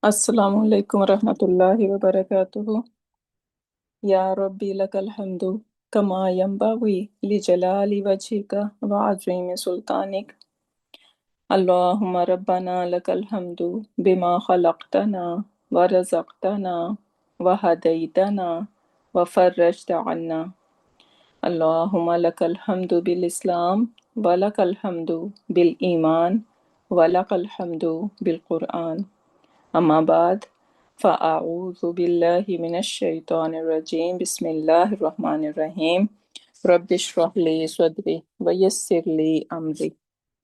السلام علیکم ورحمۃ اللہ وبرکاتہ۔ یا ربی لک الحمد کما ینبغی لجلال وجہک وعظیم سلطانک۔ اللہم ربنا لک الحمد بما خلقتنا ورزقتنا وہدیتنا وفرجت عنا۔ اللہم لک الحمد بالاسلام ولک الحمد بالایمان ولک الحمد بالقرآن۔ اما بعد فاعوذ باللہ من الشیطان الرجیم بسم اللہ الرحمن الرحیم۔ رب اشرح لی صدری ویسر لی امری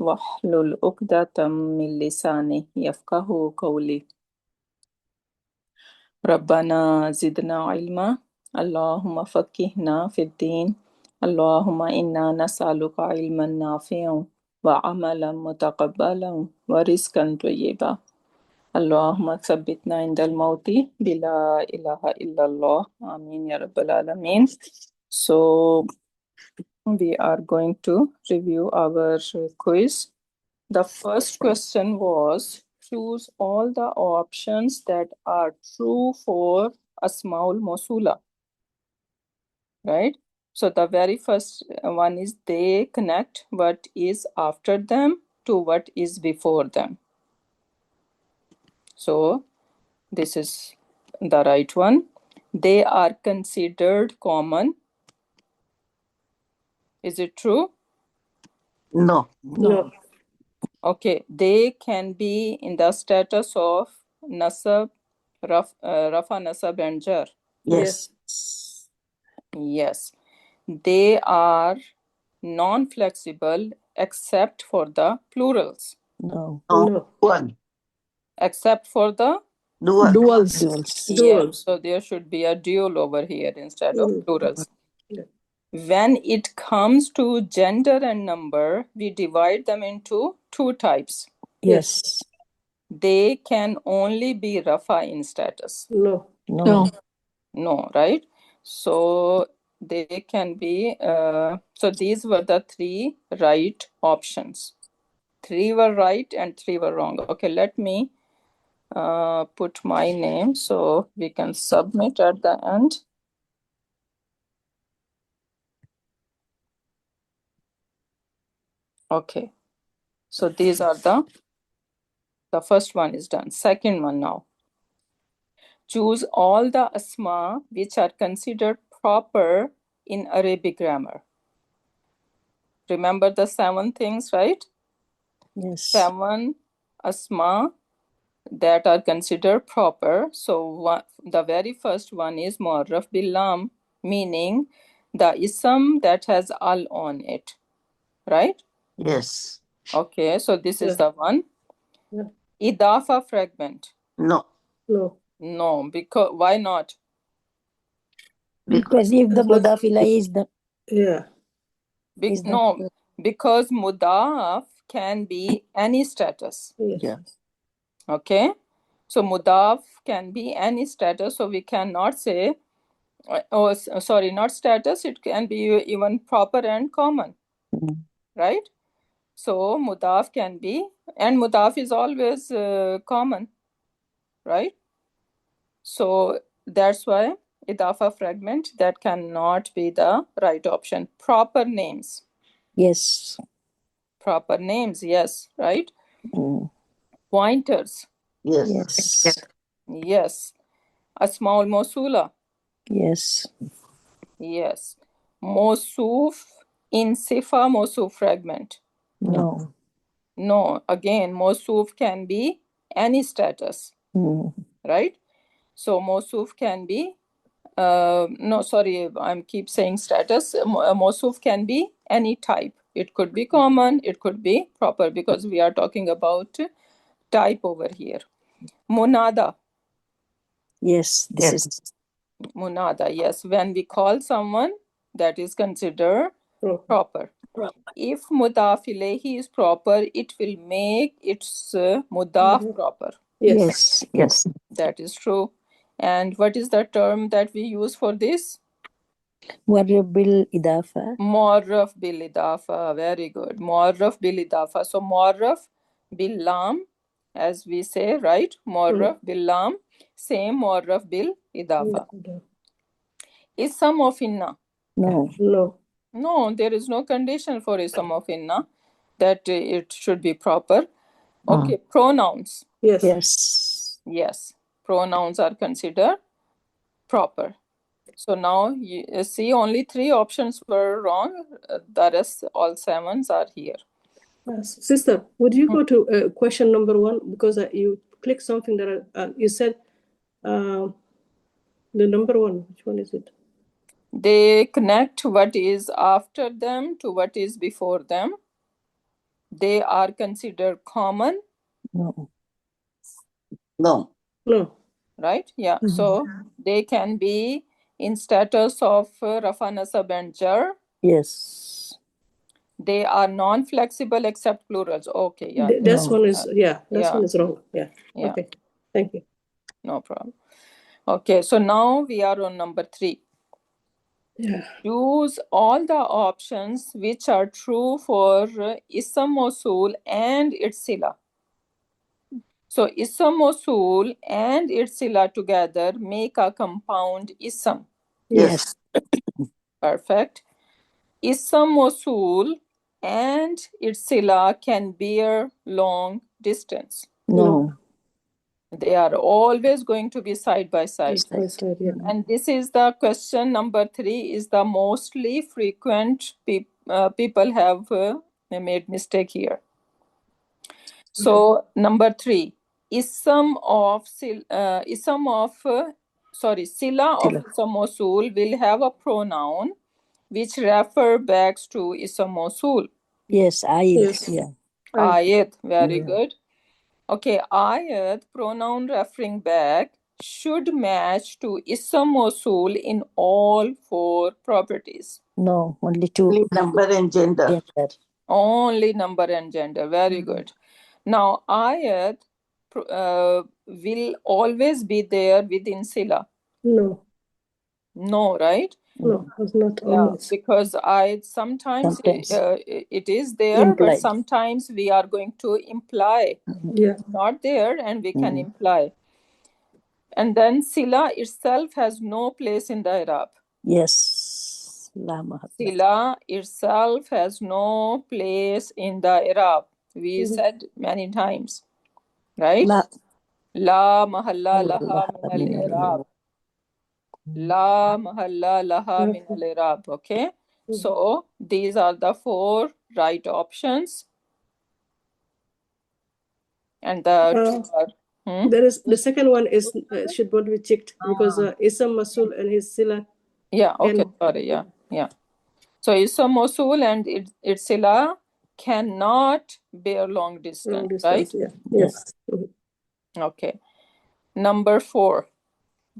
واحلل عقدۃ من لسانی یفقہوا قولی۔ ربنا زدنا علما اللہم فقہنا فی الدین۔ اللہم انا نسألک علما نافعا وعملا متقبلا ورزقا طیبا۔ اللہم ثبتنا عند الموت بلا الہ الا اللہ آمین یا رب العالمین۔ So we are going to review our quiz. The first question was choose all the options that are true for Asmaul Mawsula. Right? So the very first one is they connect what is after them to what is before them. So this is the right one. They are considered common. Is it true? No. No. Okay. They can be in the status of nasab, rafa, nasab and jar. Yes. Yes. They are non-flexible except for the plurals. No. No. One. Except for the Dual. Duals. yes. So there should be a dual over here instead of plurals. Yeah. When it comes to gender and number, we divide them into two types. Yes. They can only be rafa in status. No. No. No, right? So they can be, so these were the three right options. 3 were right and 3 were wrong. Okay, let me put my name so we can submit at the end. Okay, so these are the first one is done. Second one now. Choose all the asma which are considered proper in Arabic grammar. Remember the 7 things, right? Yes. 7 asma that are considered proper. So the very first one is mu'arraf bil lam, meaning the ism that has al on it, right? Yes. Okay, so this is Yeah. the one. Yeah. Idafa fragment. No. No. No, because why not? Because if the mudaf ilayhi is the Yeah. is the No, because mudaf can be any status. Yes. Yeah. Okay, so mudaf can be any status, so we cannot say sorry, not status, it can be even proper and common. Right? So mudaf can be, and mudaf is always common, right? So that's why idafa fragment, that cannot be the right option. Proper names. yes. Proper names, yes, right? Mm. Pointers. Yes. Yes. Yes. Asmaul Mawsula. Yes. Yes. Mawsuf in sifa mawsuf fragment. No. No, again, mawsuf can be any status, right? So mawsuf can be, no, sorry, I'm keep saying status. Mawsuf can be any type. It could be common, it could be proper, because we are talking about type over here. Munada. Yes. This is Munada, yes. When we call someone, that is considered proper. If mudaf ilayhi is proper, it will make its mudaf proper. Yes. yes. That is true. And what is the term that we use for this? Mu'arraf bil idafa. Mu'arraf bil idafa. Very good. Mu'arraf bil idafa. So mu'arraf bil lam as we say, right? Mu'arraf bil lam, same mu'arraf bil idafa. Ism of inna. No. No. No, there is no condition for ism of inna that it should be proper. Okay, pronouns. Yes. Yes. Yes, pronouns are considered proper. So now you see only 3 options were wrong. The rest, all 7s are here. Yes. Sister, would you go to question number 1? Because you clicked something that you said the number 1. Which one is it? They connect what is after them to what is before them. They are considered common. No. No. No. Right? Yeah. So they can be in status of Rafa Nasab and Jar. Yes. They are non-flexible except plurals. Okay, yeah. This No. one is, Yeah. one is wrong. Yeah. Yeah. Okay. Thank you. No problem. Okay, so now we are on number 3. Yeah. Choose all the options which are true for Ism Mosul and its sila. So Ism Mosul and its sila together make a compound Ism. Yes. Perfect. Ism Mosul and its sila can bear long distance. No. They are always going to be side by side. Side by side, yeah. And this is the question number 3 is the mostly frequent people have made mistake here. So number 3, sila of Ism Mosul will have a pronoun which refer back to Ism Mosul. Yes, Ayat. Yes. Yeah. Ayat, very Yeah. good. Okay, ayat, pronoun referring back, should match to Ism Mosul in all 4 properties. No, only 2. Only number and gender. Gender. Only number and gender. Very good. Now, ayat will always be there within sila. No. No, right? No, it's not Yeah, always. because sometimes it is there, Implied. but sometimes we are going to imply. Yeah. Not there, and we can imply. And then sila itself has no place in the Arab. Yes. Sila itself has no place in the Arab. We said many times, right? La mahalla laha min al-Arab. La mahalla laha min al-Arab. Okay? So these are the 4 right options. And the there is the second one is should not be checked because Ism Mosul and his sila. Yeah, okay, sorry, yeah. So Ism Mosul and its sila cannot bear long distance, right? Yeah. Yes. Okay. Number 4.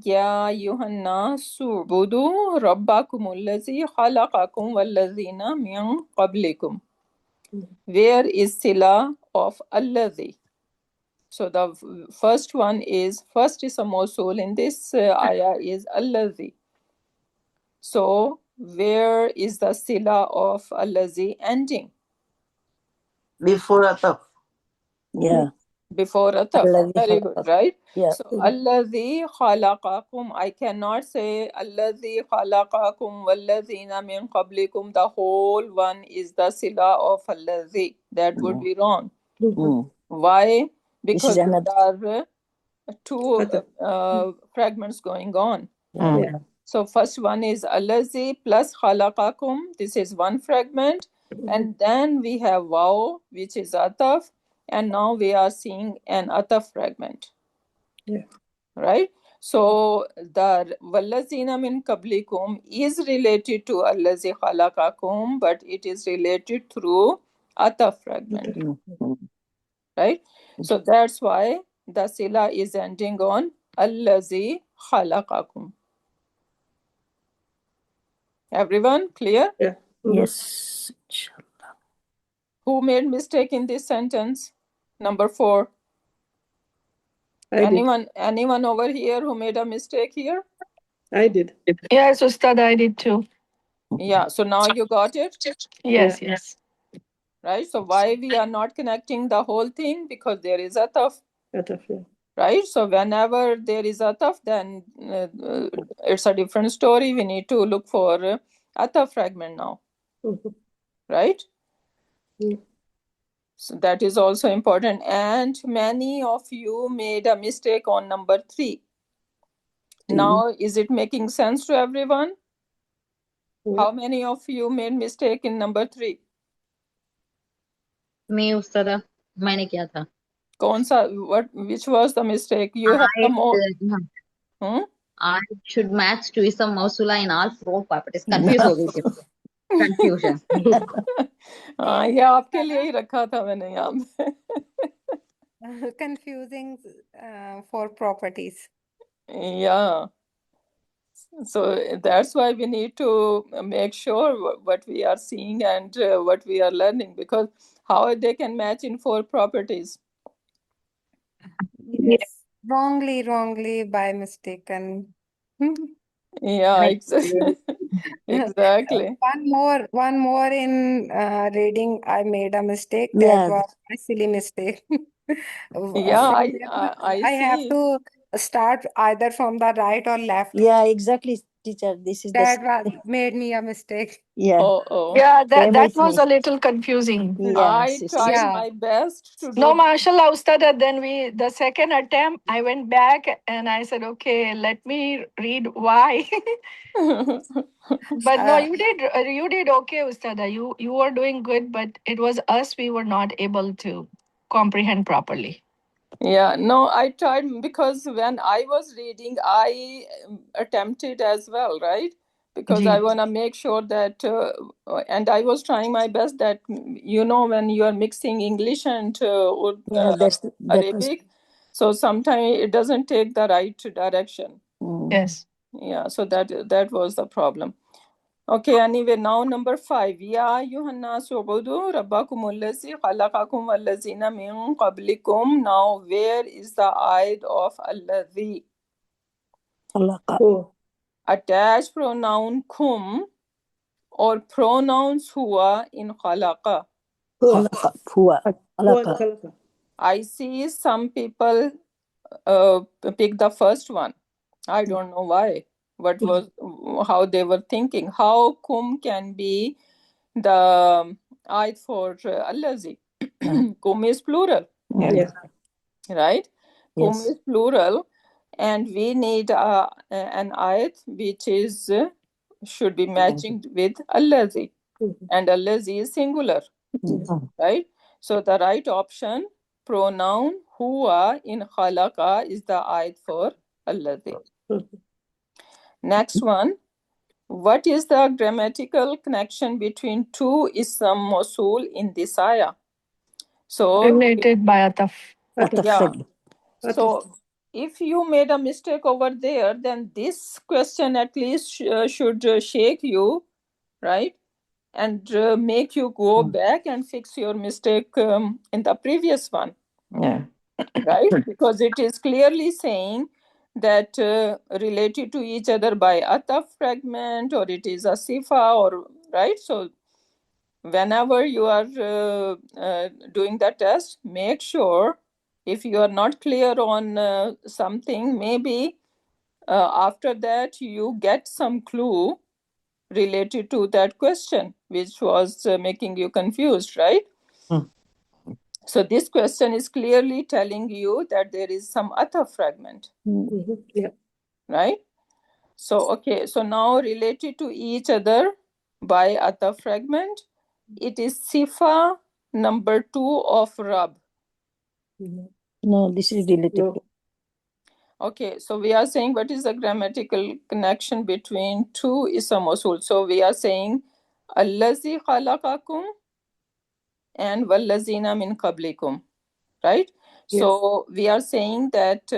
Ya ayyuhan nasu ubudu rabbakum allazi khalaqakum wallazina min qablikum. Where is sila of allazi? So the first one is, first Ism Mosul in this ayah is allazi. So where is the sila of allazi ending? Before ataf. Yeah. Before ataf. Very good, right? Yeah. So allazi khalaqakum, I cannot say allazi khalaqakum wallazina min qablikum. The whole one is the sila of allazi. That would be wrong. Why? Because there are 2 fragments going on. Yeah. So first one is allazi plus khalaqakum. This is one fragment. And then we have waw, which is ataf. And now we are seeing an ataf fragment. Yeah. Right? So the wallazina min qablikum is related to allazi khalaqakum, but it is related through ataf fragment. Right? So that's why the sila is ending on allazi khalaqakum. Everyone clear? Yeah. Yes. Who made mistake in this sentence? Number 4. Anyone over here who made a mistake here? I did. Yes, Ustad, I did too. Yeah, so now you got it? Yes. right? So why we are not connecting the whole thing? Because there is ataf, Yeah. right? So whenever there is ataf, then it's a different story. We need to look for ataf fragment now, Mhm. right? Mm. So that is also important. And many of you made a mistake on number 3. Now, is it making sense to everyone? Yeah. How many of you made mistake in number 3? मैं उस्तादा मैंने किया था कौन सा? Which was the mistake? You have the more. I should match to ism mausula in all four properties. Confused हो गई थी confusion. हाँ, ये आपके लिए ही रखा था मैंने यहाँ पे. Confusing for properties. Yeah. So that's why we need to make sure what we are seeing and what we are learning, because how they can match in 4 properties. Yes. Wrongly by mistake. And Yeah, exactly. Exactly. one more in reading, I made a mistake. Yeah. That was a silly mistake. Yeah, From there on, I have see. to start either from the right or left. Yeah, exactly, teacher. This is That the made me a mistake. yeah. Oh. Yeah, Same that with was me. a little confusing. Yeah, I tried Yeah. my best to No, do. mashallah, Ustada. Then the second attempt, I went back and I said, okay, let me read why. But no, you did okay, Ustada. You were doing good, but it was us, we were not able to comprehend properly. Yeah, no, I tried, because when I was reading, I attempted as well, right? Because I Ji. want to make sure that, and I was trying my best that, when you are mixing English and Yeah, that was Arabic, so sometimes it doesn't take the right direction. Yes. Yeah, so that was the problem. Okay, anyway, now number 5. Ya Yuhannas ubudu rabbakum allazi khalaqakum wallazina min qablikum. Now, where is the ayat of allazi? Oh. Attached pronoun kum or pronouns huwa in khalaqa. Khalaqa. I see some people pick the first one. I don't know why. How they were thinking. How kum can be the ayat for allazi? Kum is plural, Yeah. right? Kum Yes. is plural, and we need an ayat which is should be matching with allazi, and allazi is singular, right? So the right option, pronoun huwa in khalaqa, is the ayat for allazi. Next one. What is the grammatical connection between two ism mausul in this ayah? So, Related by ataf. yeah. So, if you made a mistake over there, then this question at least should shake you, right? And make you go back and fix your mistake in the previous one. Yeah. Right? Because it is clearly saying that related to each other by ataf fragment, or it is a sifa, or right? So whenever you are doing the test, make sure, if you are not clear on something, maybe after that you get some clue related to that question, which was making you confused, right? So this question is clearly telling you that there is some ataf fragment. Yeah. Right? So, okay, so now related to each other by ataf fragment, it is sifa number 2 of Rab. No, this is related to. Okay, so we are saying what is the grammatical connection between two ism mausul. So we are saying allazi khalaqakum and wallazina min qablikum, right? Yes. So we are saying that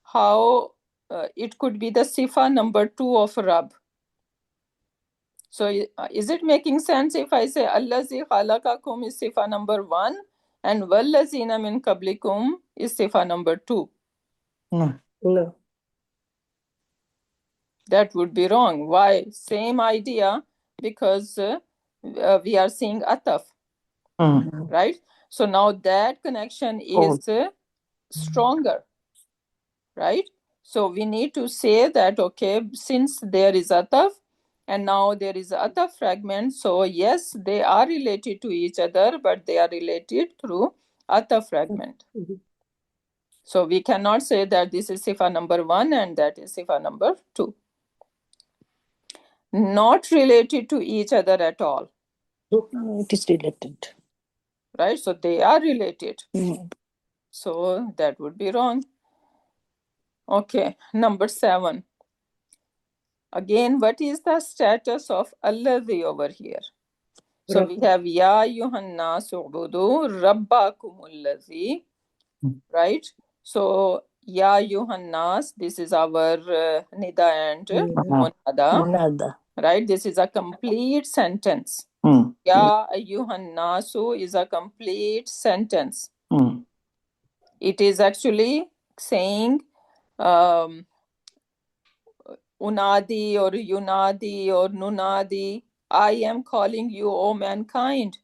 how it could be the sifa number 2 of Rab. So is it making sense if I say allazi khalaqakum is sifa number 1 and wallazina min qablikum is sifa number 2? No. That would be wrong. Why? Same idea, because we are seeing ataf. right? So now that connection is stronger, right? So we need to say that, okay, since there is ataf and now there is ataf fragment, so yes, they are related to each other, but they are related through ataf fragment. So we cannot say that this is sifa number 1 and that is sifa number 2. Not related to each other at all. It is related. Right? So they are related. So that would be wrong. Okay, number 7. Again, what is the status of alladhi over here? So we have Ya Yuhanna Su'budu Rabbakumulladhi. Right? So Ya Yuhannas, this is our Nida and Munada. Right? This is a complete sentence. Ya Yuhannasu is a complete sentence. It is actually saying Unadi or Yunadi or Nunadi, I am calling you, O mankind.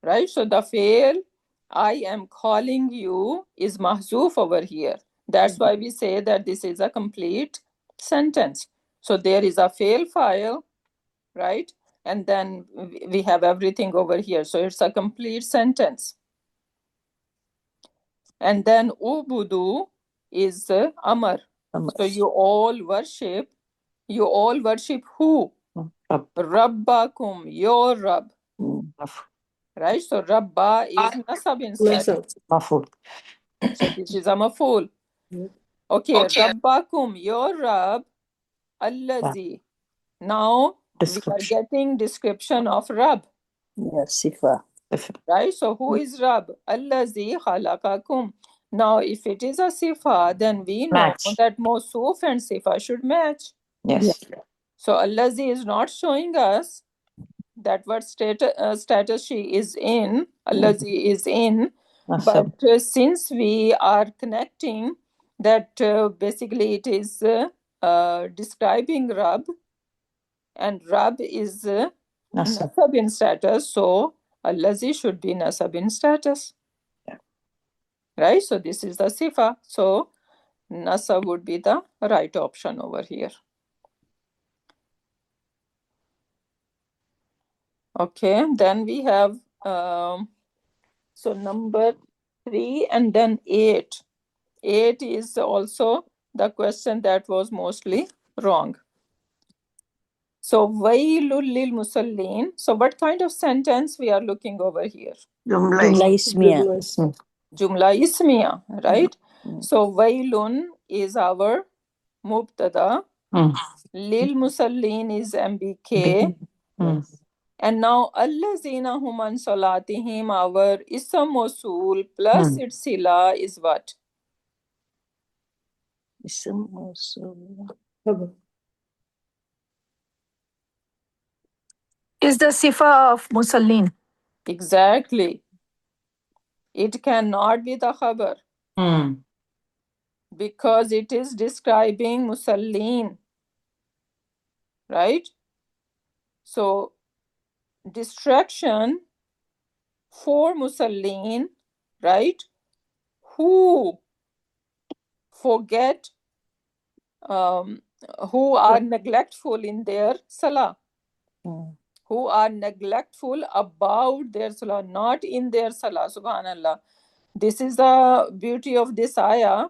Right? So the fail, I am calling you, is mahzuf over here. That's why we say that this is a complete sentence. So there is a fail file, right? And then we have everything over here. So it's a complete sentence. And then ubudu is amar. So you all worship who? Rabbakum, your Rabb. Right? So Rabba is nasab instead. So this is a maful. Okay, Rabbakum, your Rabb, allazi. Now we are getting description of Rabb. Yes, sifa. Right? So who is Rabb? Allazi khalaqakum. Now if it is a sifa, then we know that Mawsuf and sifa should match. Yes. So allazi is not showing us that what status she is in, allazi is in. But since we are connecting that basically it is describing Rabb, and Rabb is nasab in status, so allazi should be nasab in status. Right? So this is the sifa. So nasab would be the right option over here. Okay, then we have so number 3 and then 8. 8 is also the question that was mostly wrong. So wailul lil musallin. So what kind of sentence we are looking over here? Jumla ismiya. Jumla ismiya, right? So wailun is our mubtada. Lil musallin is MBK. And now allazina hum an salatihim, our ism mawsul plus its sila is what? Ism mawsul. Is the sifa of musallin. Exactly. It cannot be the khabar because it is describing musallin. Right? So distraction for musallin, right? Who forget, who are neglectful in their salah. Who are neglectful about their salah, not in their salah. Subhanallah. This is the beauty of this ayah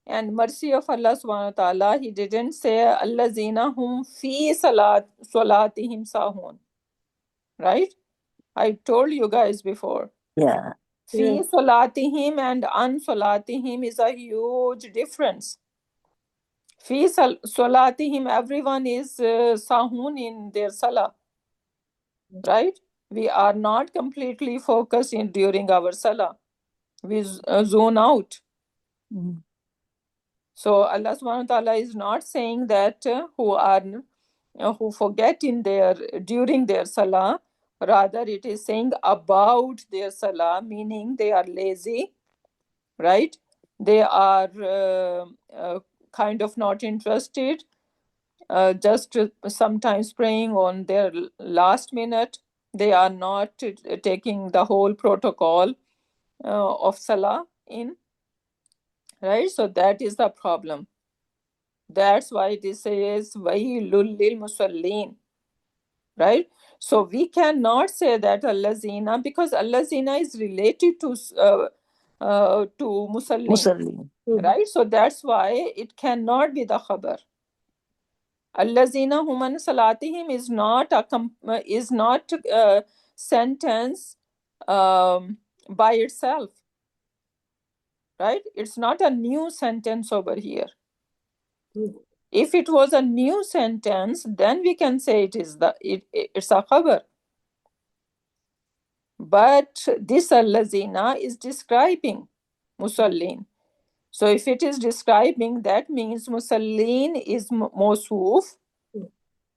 and mercy of Allah subhanahu wa ta'ala. He didn't say allazina hum fi salatihim sahun. Right? I told you guys before. Yeah. Fi salatihim and an salatihim is a huge difference. Fi salatihim, everyone is sahun in their salah. Right? We are not completely focused in during our salah. We zone out. So Allah subhanahu wa ta'ala is not saying that who forget in their during their salah. Rather, it is saying about their salah, meaning they are lazy, right? They are kind of not interested, just sometimes praying on their last minute. They are not taking the whole protocol of Salah in, right? So that is the problem. That's why this says Wailul lil Musallin, right? So we cannot say that Allazina, because Allazina is related to Musallin, Musallin. right? So that's why it cannot be the khabar. Allazina human salatihim is not a sentence by itself, right? It's not a new sentence over here. If it was a new sentence, then we can say it's a khabar. But this allazina is describing musallin. So if it is describing, that means musallin is mawsuf.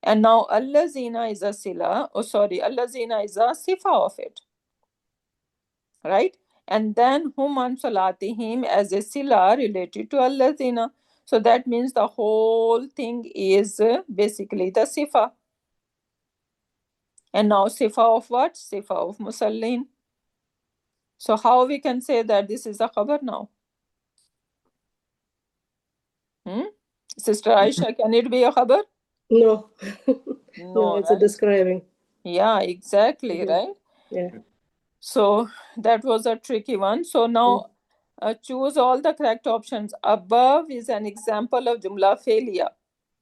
And now allazina is a sila. Allazina is a sifa of it. Right? And then hum an salatihim as a sila related to allazina. So that means the whole thing is basically the sifa. And now sifa of what? Sifa of musallin. So how we can say that this is a khabar now? Sister Aisha, can it be a khabar? No. No, It's right? a describing. Yeah, exactly, right? Yeah. So that was a tricky one. So now choose all the correct options. Above is an example of jumla failure.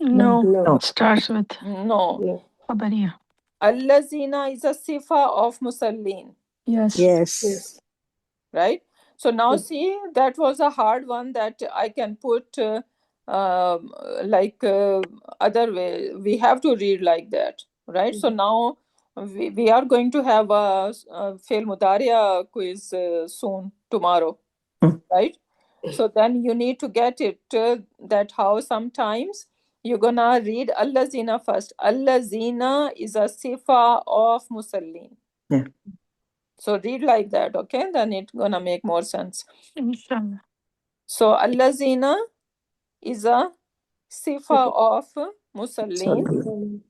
No. No. Starts with No. No. khabariya. Allazina is a sifa of musallin, Yes. Yes. Yes. right? So now see, that was a hard one that I can put other way. We have to read like that, right? So now we are going to have a Fail Mudaria quiz soon, tomorrow, right? So then you need to get it that how sometimes you're gonna read Allazina first. Allazina is a sifa of musallin. Yeah. So read like that, okay? Then it's gonna make more sense. Inshallah. So Allazina is a sifa of musallin. Musallin.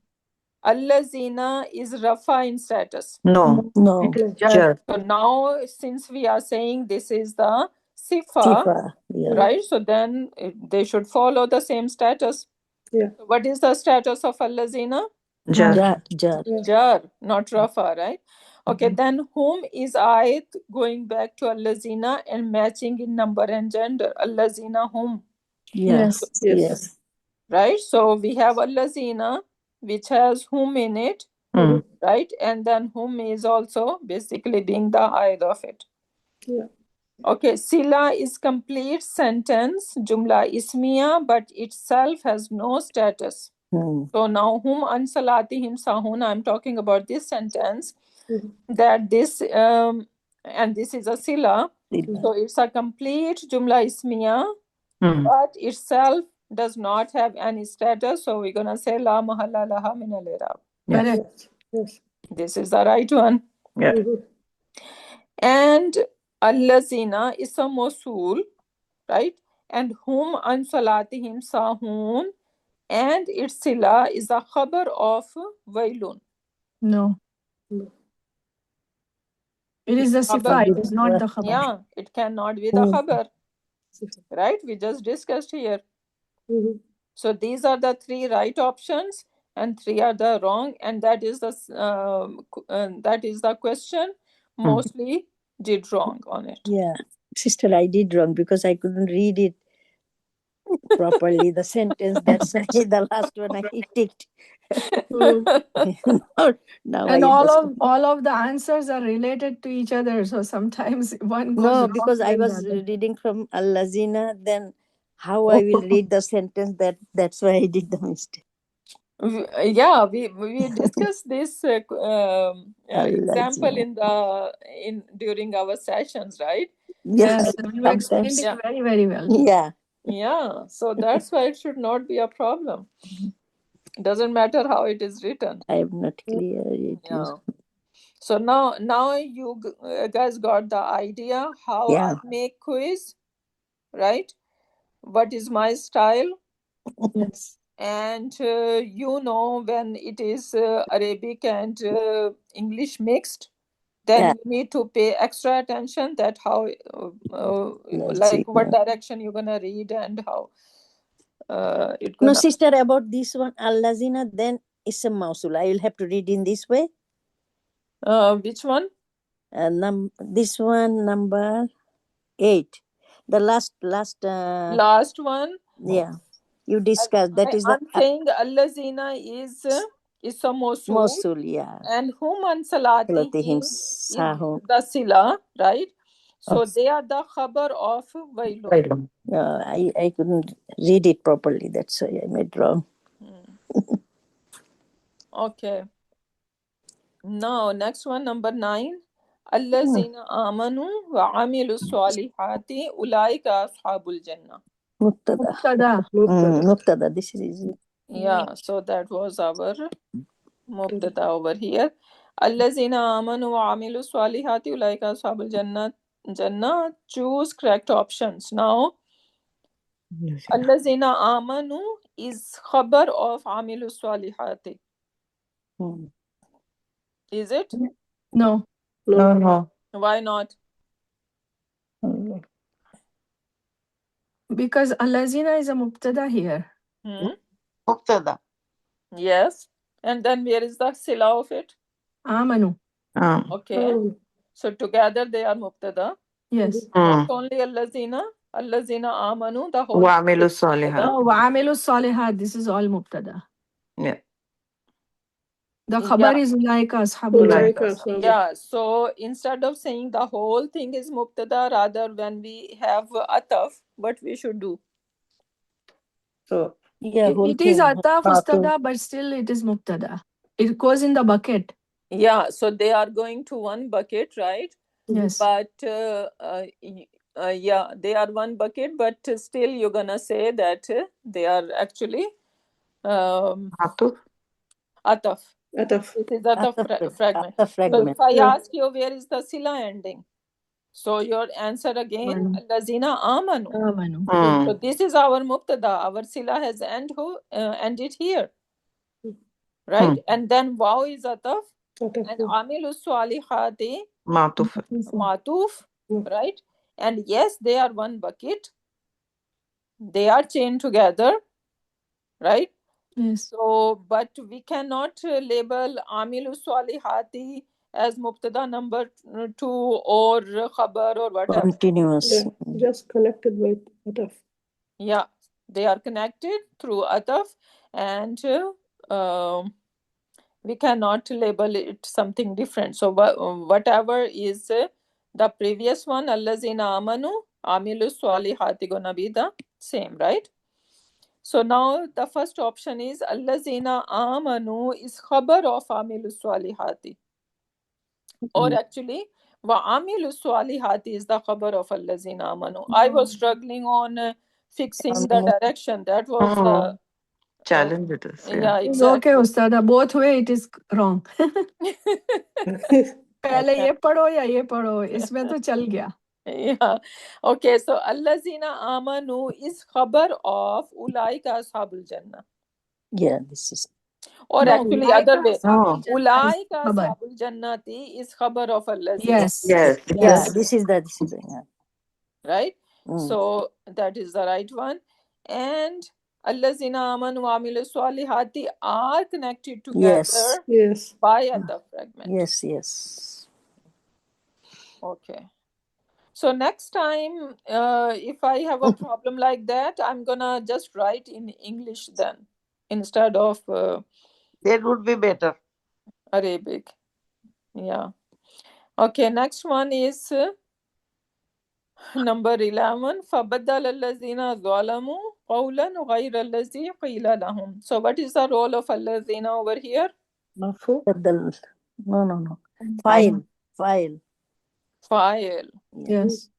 Allazina is rafa in status. No. It is No. jar. So now since we are saying this is the sifa, Sifa. Yeah. right? So then they should follow the same status. Yeah. So what is the status of Allazina? Jar. Yeah. Jar, not rafa, right? Okay, then whom is ayat going back to Allazina and matching in number and gender? Allazina whom, Yes. Yes. Yes. right? So we have Allazina, which has whom in it, right? And then whom is also basically being the ayat of it. Yeah. Okay, sila is complete sentence, jumla ismiya, but itself has no status. So now whom an salatihim sahun, I'm talking about this sentence, that this and this is a sila. So it's a complete jumla ismiya, but itself does not have any status. So we're gonna say la mahalla laha min al-i'rab. Correct. Yes. This is the right one. Yeah. And allazina is a mawsul, right? And whom an salatihim sahun, and its sila is a khabar of wailun. No. It is the sifa, it is not the khabar. Yeah, it cannot be the khabar, right? We just discussed here. So these are the three right options and three are the wrong, and that is the question mostly did wrong on it. Yeah. Sister, I did wrong because I couldn't read it properly. The sentence, that's the last one I ticked. Now And I all understand. of the answers are related to each other. So sometimes one goes No, wrong because I than the was other. reading from Al-Lazina, then how I will read the sentence, that's why I did the mistake. Yeah, we discussed this example during our sessions, right? Yes, you explained Sometimes. it very, very well. Yeah. Yeah, so that's why it should not be a problem. Doesn't matter how it is written. I am not clear. Yeah. So now you guys got the idea how I make quiz, right? What is my style? Yes. And you know, when it is Arabic and English mixed, then Yeah. you need to pay extra attention that how Let's like see, what yeah. direction you're gonna read and how it No, gonna. sister, about this one, Allazina, then it's a mausul. I will have to read in this way. Which one? This one, number 8. The last. Last one. Yeah, you discussed. That is the I'm saying Allazina is a Mosul, mausul. Yeah. and hum an salati Salatihim is sahun. the sila, right? So they are the khabar of Wailu. I couldn't read it properly. That's why I made wrong. Okay. Now, next one, number 9. Allazina amanu wa amilu salihati ulaika ashabul jannah. Mubtada. Mubtada. Mubtada. This is easy. Yeah, so that was our mubtada over here. Allazina amanu wa amilu salihati ulaika ashabul jannah. Choose correct options. Now, Allazina amanu is khabar of amilu salihati. Is it? No. No. Why not? Because Allazina is a mubtada here. Mubtada. Yes. And then where is the sila of it? Amanu. Okay. So together they are mubtada. Yes. Not only allazina amanu, the whole. Wa amilu salihat. No, wa'amilu salihat. This is all mubtada. Yeah. The khabar is ulaika ashabul Ulaika jannah. ashabul. Yeah. So instead of saying the whole thing is mubtada, rather when we have ataf, what we should do? So Yeah, whole It is thing. ataf ustada, but still it is mubtada. It goes in the bucket. Yeah. So they are going to one bucket, right? Yes. But yeah, they are one bucket, but still you're gonna say that they are actually Atuf. ataf. ataf. This is ataf fragment. Ataf So fragment. if I Yeah. ask you where is the sila ending, so your answer again, allazina amanu. Amanu. So this is our mubtada. Our sila has ended here, right? And then waw is ataf, Ataf. and amilu salihati Matuf. matuf, right? And yes, they are one bucket. They are chained together, right? Yes. So, but we cannot label amilu salihati as mubtada number 2 or khabar or whatever. Continuous. Yeah. Just connected with ataf. Yeah, they are connected through ataf, and we cannot label it something different. So whatever is the previous one, allazina amanu, amilu salihati, gonna be the same, right? So now the first option is allazina amanu is khabar of amilu salihati. Or actually, wa amilu salihati is the khabar of allazina amanu. I was struggling on fixing the direction. That was Challenge it is. yeah, It's exactly. okay, Ustada. Both way it is wrong. पहले ये पढ़ो या ये पढ़ो इसमें तो चल गया. Yeah. Okay, so allazina amanu is khabar of ulaika ashabul jannah. Yeah, this is. Or No, actually ulaika other way. ashabul jannah is Ulaika khabar. ashabul jannati is khabar of allazina. Yes. Yes. Yeah, Yes. this is yeah. Right? Mm. So that is the right one. And allazina amanu wa amilu salihati are connected together Yes. by ataf fragment. Yes, yes. Okay. So next time, if I have a problem like that, I'm gonna just write in English then instead of That would be better. Arabic. Yeah. Okay, next one is number 11. فَبَدَّلَ الَّذِينَ ظَلَمُوا قَوْلًا غَيْرَ الَّذِي قِيلَ لَهُمْ. So what is the role of الَّذِينَ over here? Mafu. No. File. File. Yes.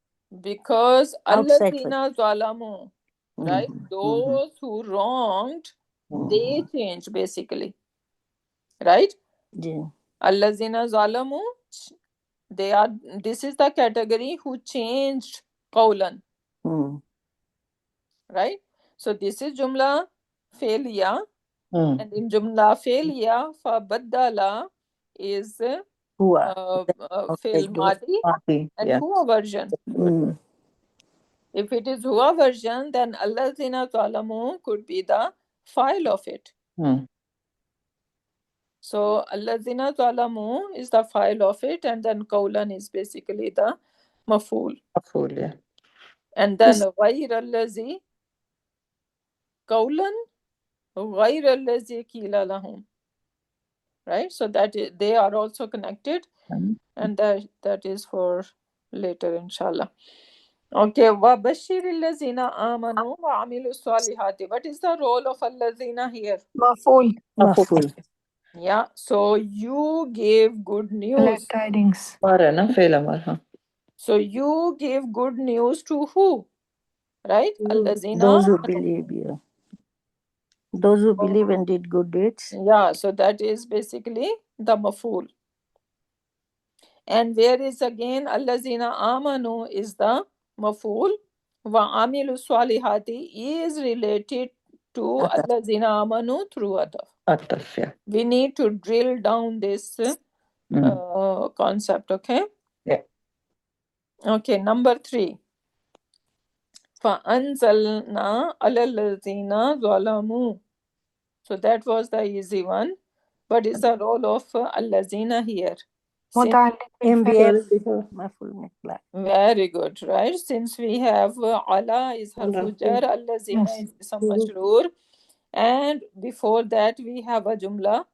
Because Outside الَّذِينَ ظَلَمُوا, right? Those who wronged, they change basically. Right? Yeah. Allazina zalamu, this is the category who changed qawlan. Right? So this is jumla failure. And in Jumla failure, فبدل is Hua. fail madi and Yeah. huwa version. If it is huwa version, then allazina zalamu could be the file of it. So allazina zalamu is the file of it, and then qawlan is basically the maf'ul. Maf'ul, yeah. And then ghayr allazi, qawlan ghayr allazi qila lahum. Right? So that they are also connected, and that is for later, inshallah. Okay, وَبَشِّرِ الَّذِينَ آمَنُوا وَعَمِلُوا الصَّالِحَاتِ. What is the role of الَّذِينَ here? Maful. Maful. Yeah, so you gave good Glad news. tidings. Fail amar. So you gave good news to who? Right? الَّذِينَ Those who آمَنوا. believe, yeah. Those who believe and did good deeds. Yeah, so that is basically the maf'ul. And where is again الَّذِينَ آمَنُوا is the maf'ul. وَعَمِلُوا الصَّالِحَاتِ is related to Ataf. الَّذِينَ آمَنُوا through ataf. Ataf, yeah. We need to drill down this concept, okay? Yeah. Okay, number 3. فَأَنزَلْنَا عَلَى الَّذِينَ ظَلَمُوا. So that was the easy one. What is the role of الَّذِينَ here? Muta'alliq bil MBF. Before. Maful Mikla. Very good, right? Since we have ala is harfu jar, allazina is ism majroor, and before that we have a jumla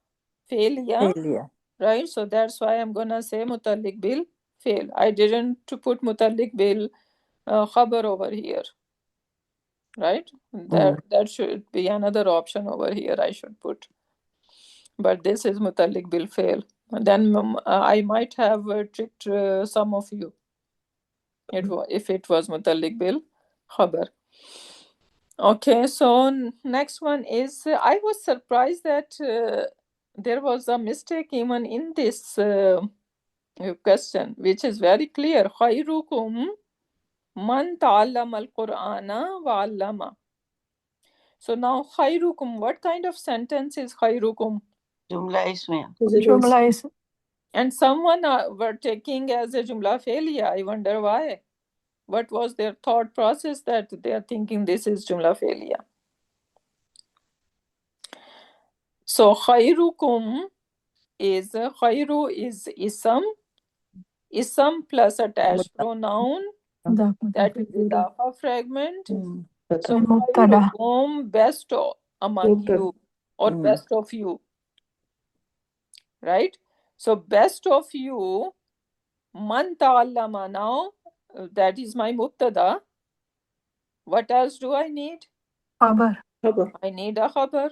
failure, Failure. right? So that's why I'm gonna say mutalliq bil fail. I didn't to put mutalliq bil khabar over here, right? That should be another option over here I should put, but this is mutalliq bil fail. Then I might have tricked some of you. If it was mutalliq bil khabar. Okay, so next one is I was surprised that there was a mistake even in this question, which is very clear. خيركم من تعلم القرآن وعلمه. So now خيركم, what kind of sentence is خيركم? Jumla ismiya. Jumla is. And someone were taking as a jumla failure. I wonder why. What was their thought process that they are thinking this is jumla failure? So khairukum is khairu is ism plus attached pronoun, that is idafa fragment. So Mubtada. khairukum, best among you or best of you, right? So best of you, man ta'allama. Now that is my mubtada. What else do I need? Khabar. I need a khabar,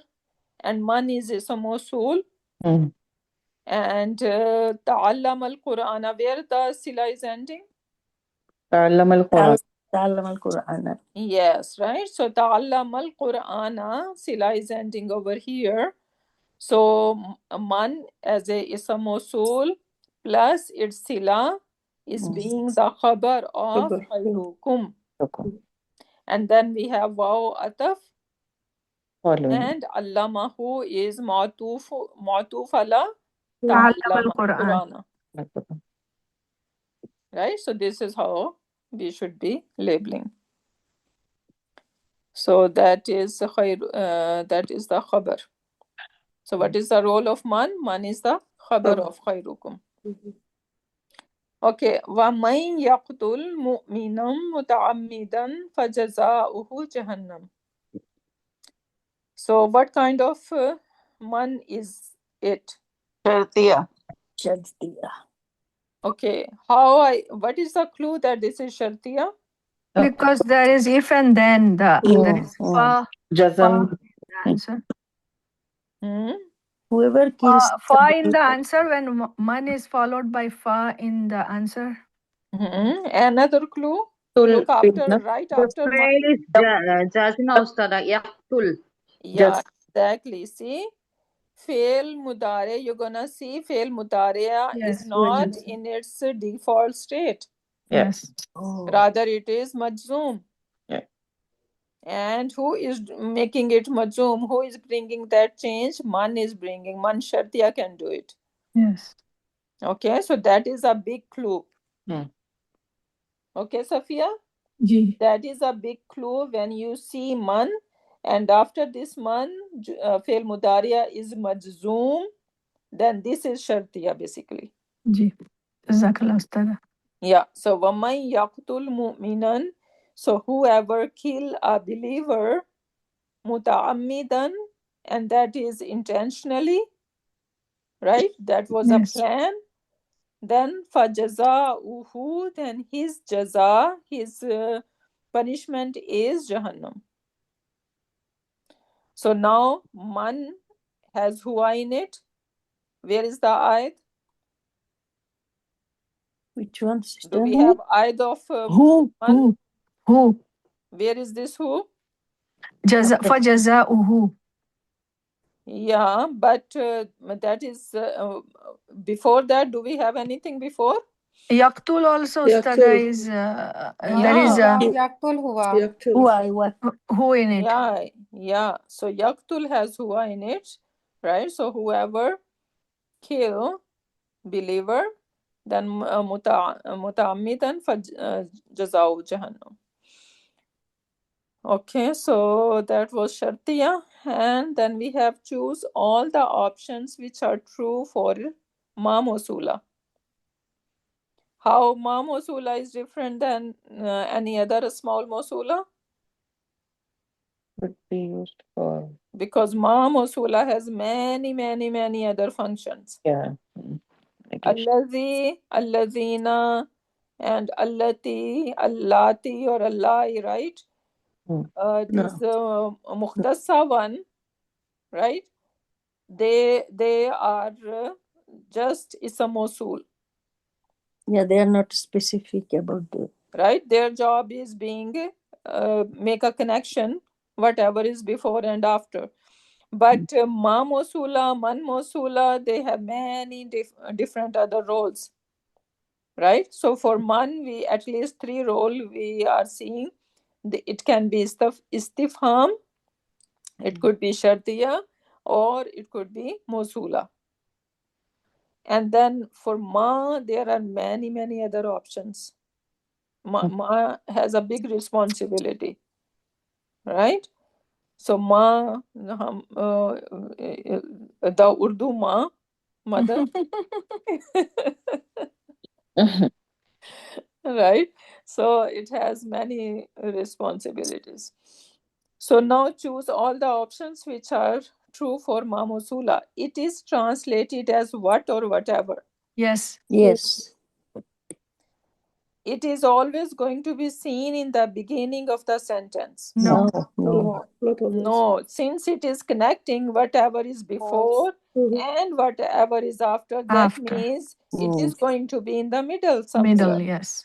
and man is ism mawsul. And ta'allam al-Qur'ana, where the sila is ending? Ta'allam al-Quran. Ta'allam al-Qur'ana. Yes, right? So ta'allam al-Qur'ana, sila is ending over here. So man as a ism mawsul plus its sila is being the khabar of khayrukum. And then we have waw ataf. And allamahu is ma'tuf ala ta'allam al-Qur'ana. Right? So this is how we should be labeling. So that is the khabar. So what is the role of man? Man is the khabar of khairukum. Okay. وَمَنْ يَقْتُلْ مُؤْمِنًا مُتَعَمِّدًا فَجَزَاؤُهُ جَهَنَّمُ. So what kind of man is it? Shartiya. Okay. What is the clue that this is shartiya? Because there is if and then there is fa. Jazam. Fa in the answer. Whoever kills Fa in the answer when man is followed by fa in the answer. Another clue? Look after, right after man. Fail is jazima ustada, yaqtul. Yeah, exactly. See, fail mudare, you're gonna see fail mudare is not in its default state. Yes. Rather, it is majzoom. Yeah. And who is making it majzoom? Who is bringing that change? Man is bringing. Man shartiya can do it. Yes. Okay, so that is a big clue. Okay, Safiya? Ji. That is a big clue when you see man, and after this man, fail mudariya is majzoom, then this is shartiya basically. Ji. Jazakallah Ustada. Yeah, so وَمَنْ يَقْتُلْ مُؤْمِنًا, so whoever kill a believer, مُتَعَمِّدًا, and that is intentionally, right? That was a Yes. plan. Then فَجَزَاؤُهُ, then his jaza, his punishment is Jahannam. So now man has huwa in it. Where is the ayat? Which one, Do sister? we have ayat of Who? man? Who? Where is this who? فَجَزَاؤُهُ. Yeah, but that is before that. Do we have anything before? Yaqtul also Ustada Yaqtul. is Yeah. there is Yaqtul huwa. Yaqtul. Why? What? who in it. Yeah. So yaktul has huwa in it, right? So whoever kill believer, then muta'ammidan jazau jahannam. Okay, so that was shartiya, and then we have choose all the options which are true for ma mawsula. How ma mawsula is different than any other small mawsula? Would be used for, Because ma mawsula has many other functions. yeah. Allazi, allazina, and allati, allati or allahi, right? This mukhtasa one, right? They are just ism mawsul, Yeah, they are not specific about the. right? Their job is being make a connection, whatever is before and after. But ma mawsula, man mawsula, they have many different other roles, right? So for man, we at least 3 roles we are seeing. It can be istifham, it could be shartiya, or it could be mawsula. And then for ma, there are many other options. Ma has a big responsibility, right? So ma, the Urdu ma, mother, right? So it has many responsibilities. So now choose all the options which are true for ma mawsula. It is translated as what or whatever. Yes. Yes. It is always going to be seen in the beginning of the sentence. No. No, not always. No, since it is connecting whatever is before and whatever is after, that After. means it is going to be in the middle somewhere, Middle, yes.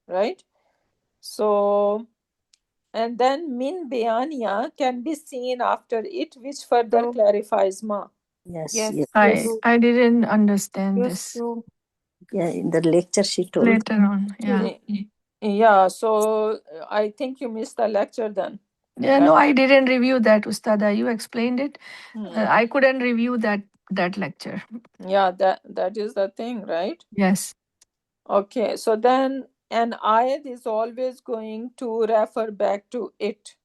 right? So, and then min bayaniya can be seen after it, which further clarifies ma. Yes. Yes. Yes. I didn't understand Yes, this. true. Yeah, in the lecture she told. Later on, yeah. Yeah, so I think you missed the lecture then. Yeah, no, I didn't review that, Ustada. You explained it. I couldn't review that lecture. Yeah, that is the thing, right? Yes. Okay, so then an ayat is always going to refer back to it.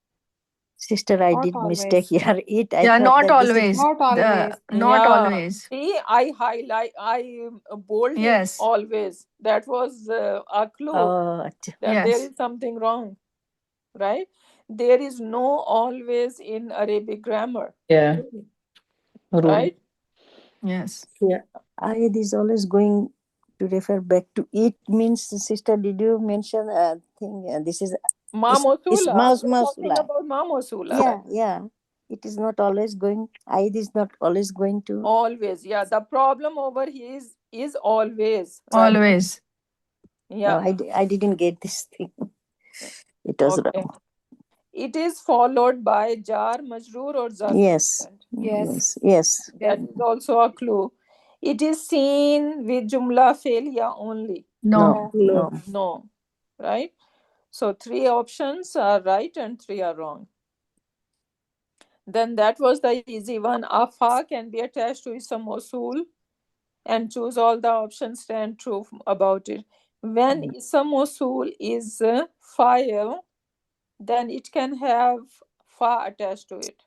Sister, I Not did always. mistake here. It. I Yeah, thought not that this is- always. Not always. Not Yeah. always. See, I highlight, I bold Yes. it always. That was a clue acha. that there Yes. is something wrong, right? There is no always in Arabic grammar, Yeah. Rule. right? Yes. Ayat is always going to refer back to it. Means, sister, did you mention a thing? This is Ma It's mawsula. mouse We're talking mawsula. about ma mawsula. Yeah. It is not always going. Ayat is not always going to. Always, yeah. The problem over here is always. Right? Always. Yeah. No, I didn't get this thing. It was Okay. wrong. It is followed by jar, majroor, or zarf. Yes. Yes. That is also a clue. It is seen with jumla failure only. No. No. No. Right? So 3 options are right and 3 are wrong. Then that was the easy one. A fa can be attached to ism mawsool, and choose all the options stand true about it. When ism mawsool is fa'il, then it can have fa attached to it.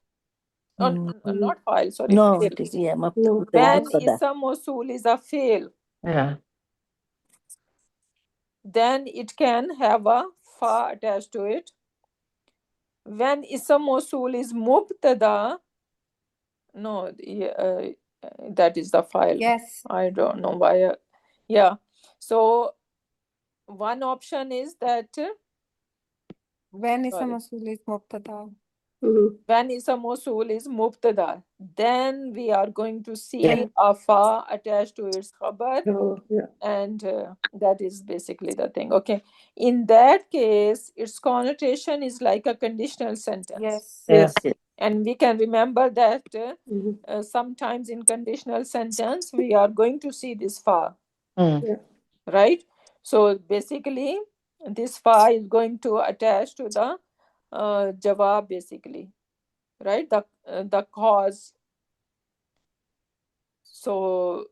Not fa'il, sorry, No, fail. it is, yeah. No. When Mubtada. ism mawsool is a fail, Yeah. then it can have a fa attached to it. When ism mawsool is mubtada, no, that is the file. Yes. I don't know why. Yeah. So one option is that When is a sorry. masul is mubtada. When ism mawsool is mubtada, then we are going to see Yeah. a fa attached to its khabar, Oh, yeah. and that is basically the thing. Okay. In that case, its connotation is like a conditional sentence. Yes. Yes. And we can remember that Mhm. sometimes in conditional sentence, we are going to see this fa, Yeah. right? So basically, this fa is going to attach to the jawab, basically, right? The cause. So,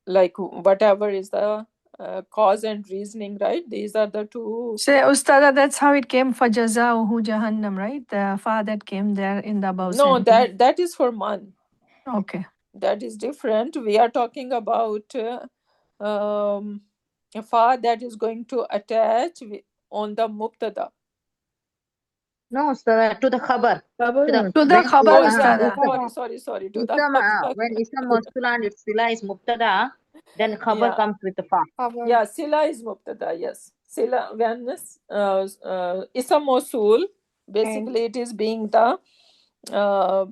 like whatever is the cause and reasoning, right? These are the two. Say, Ustada, that's how it came for Jazauhu Jahannam, right? The fa that came there in the above No, sentence. that is for man. Okay. That is different. We are talking about a fa that is going to attach on the mubtada. No, sir, to the khabar. Khabar. To the When khabar, Oh, yeah, Ustada. sorry. To the isam, khabar. when isam mawsul and its sila is mubtada, then khabar Yeah. comes with the fa. Khabar. Yeah, sila is mubtada, yes. Sila, when isam mawsool, basically it is being the uh,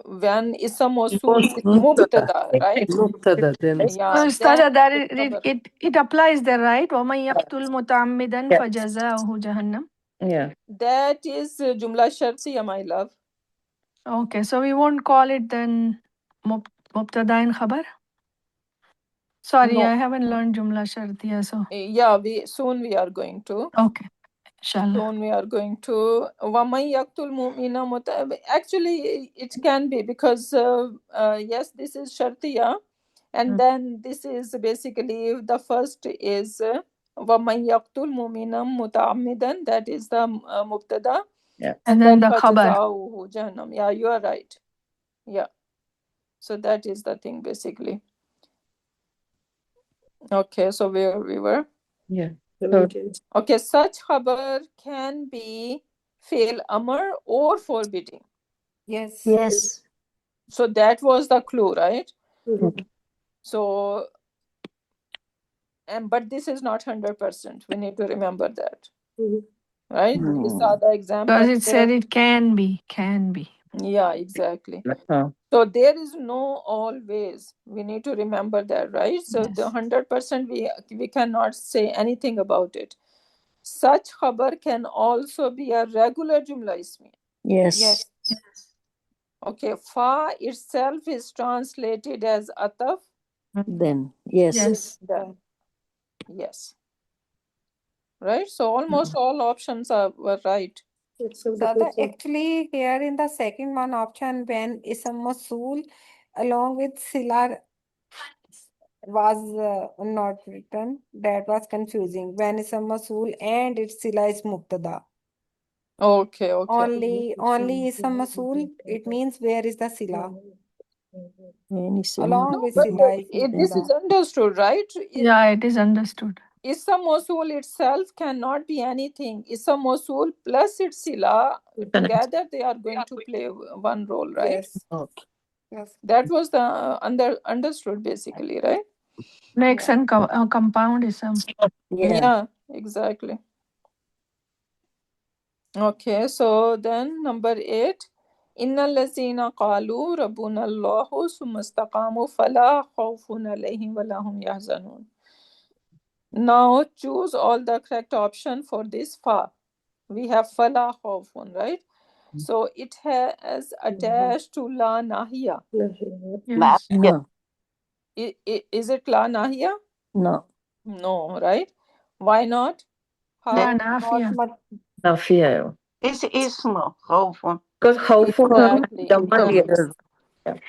when isam mawsool is mubtada, right? Mubtada then. Yeah, then Ustada, that the khabar. it applies there, right? وَمَنْ يَقْتُلْ مُتَعَمِّدًا فَجَزَاؤُهُ جَهَنَّمْ. Yeah. That is Jumla Shartiya, my love. Okay, so we won't call it then Mubtada and Khabar? Sorry, No. I haven't learned Jumla Shartiya, so. Yeah, soon we are going to. Okay, inshallah. Soon we are going to. وَمَنْ يَقْتُلْ مُؤْمِنًا Actually, it can be because, yes, this is Shartiya. And then this is basically the first is وَمَنْ يَقْتُلْ مُؤْمِنًا مُتَعَمِّدًا. That is the mubtada. Yeah. And then the Khabar. فَجَزَاؤُهُ جَهَنَّمْ. Yeah, you are right. Yeah. So that is the thing basically. Okay, so where we were? Yeah. 17. Okay, such khabar can be fail amr or forbidding. Yes. Yes. So that was the clue, right? Mhm. So, but this is not 100%. We need to remember that, Mhm. right? These are the examples. Because it said it can be. Yeah, exactly. Uh, So there is no always. We need to remember that, right? So Yes. the 100% we cannot say anything about it. Such khabar can also be a regular jumla ismi. Yes. Yes. Okay, fa itself is translated as ataf. Then, yes. Yes. Then, yes. Right? So almost all options were right. Except the So first one. actually here in the second one option, when isam masul along with sila was not written, that was confusing. When isam masul and its sila is mubtada. Okay. Only isam masul, it means where is the sila. Any symbol. Along No, with but sila is this is mubtada. understood, right? Yeah, it is understood. Isam mawsool itself cannot be anything. Isam mawsool plus its sila, together they are going to play one role, right? Yes. Okay. Yes. That was the understood basically, right? Makes and compound ism. Yeah. Yeah, exactly. Okay, so then number 8. إن الذين قالوا ربنا الله ثم استقاموا فلا خوف عليهم ولا هم يحزنون. Now choose all the correct option for this fa. We have fala khawfun, right? So it has attached to la nahiya. Yes. No. Is it la nahiya? No. No, right? Why not? La not nafia. much. Nafia. It's ism, خوف. Because khawfun Exactly, Dhamma the exactly. other.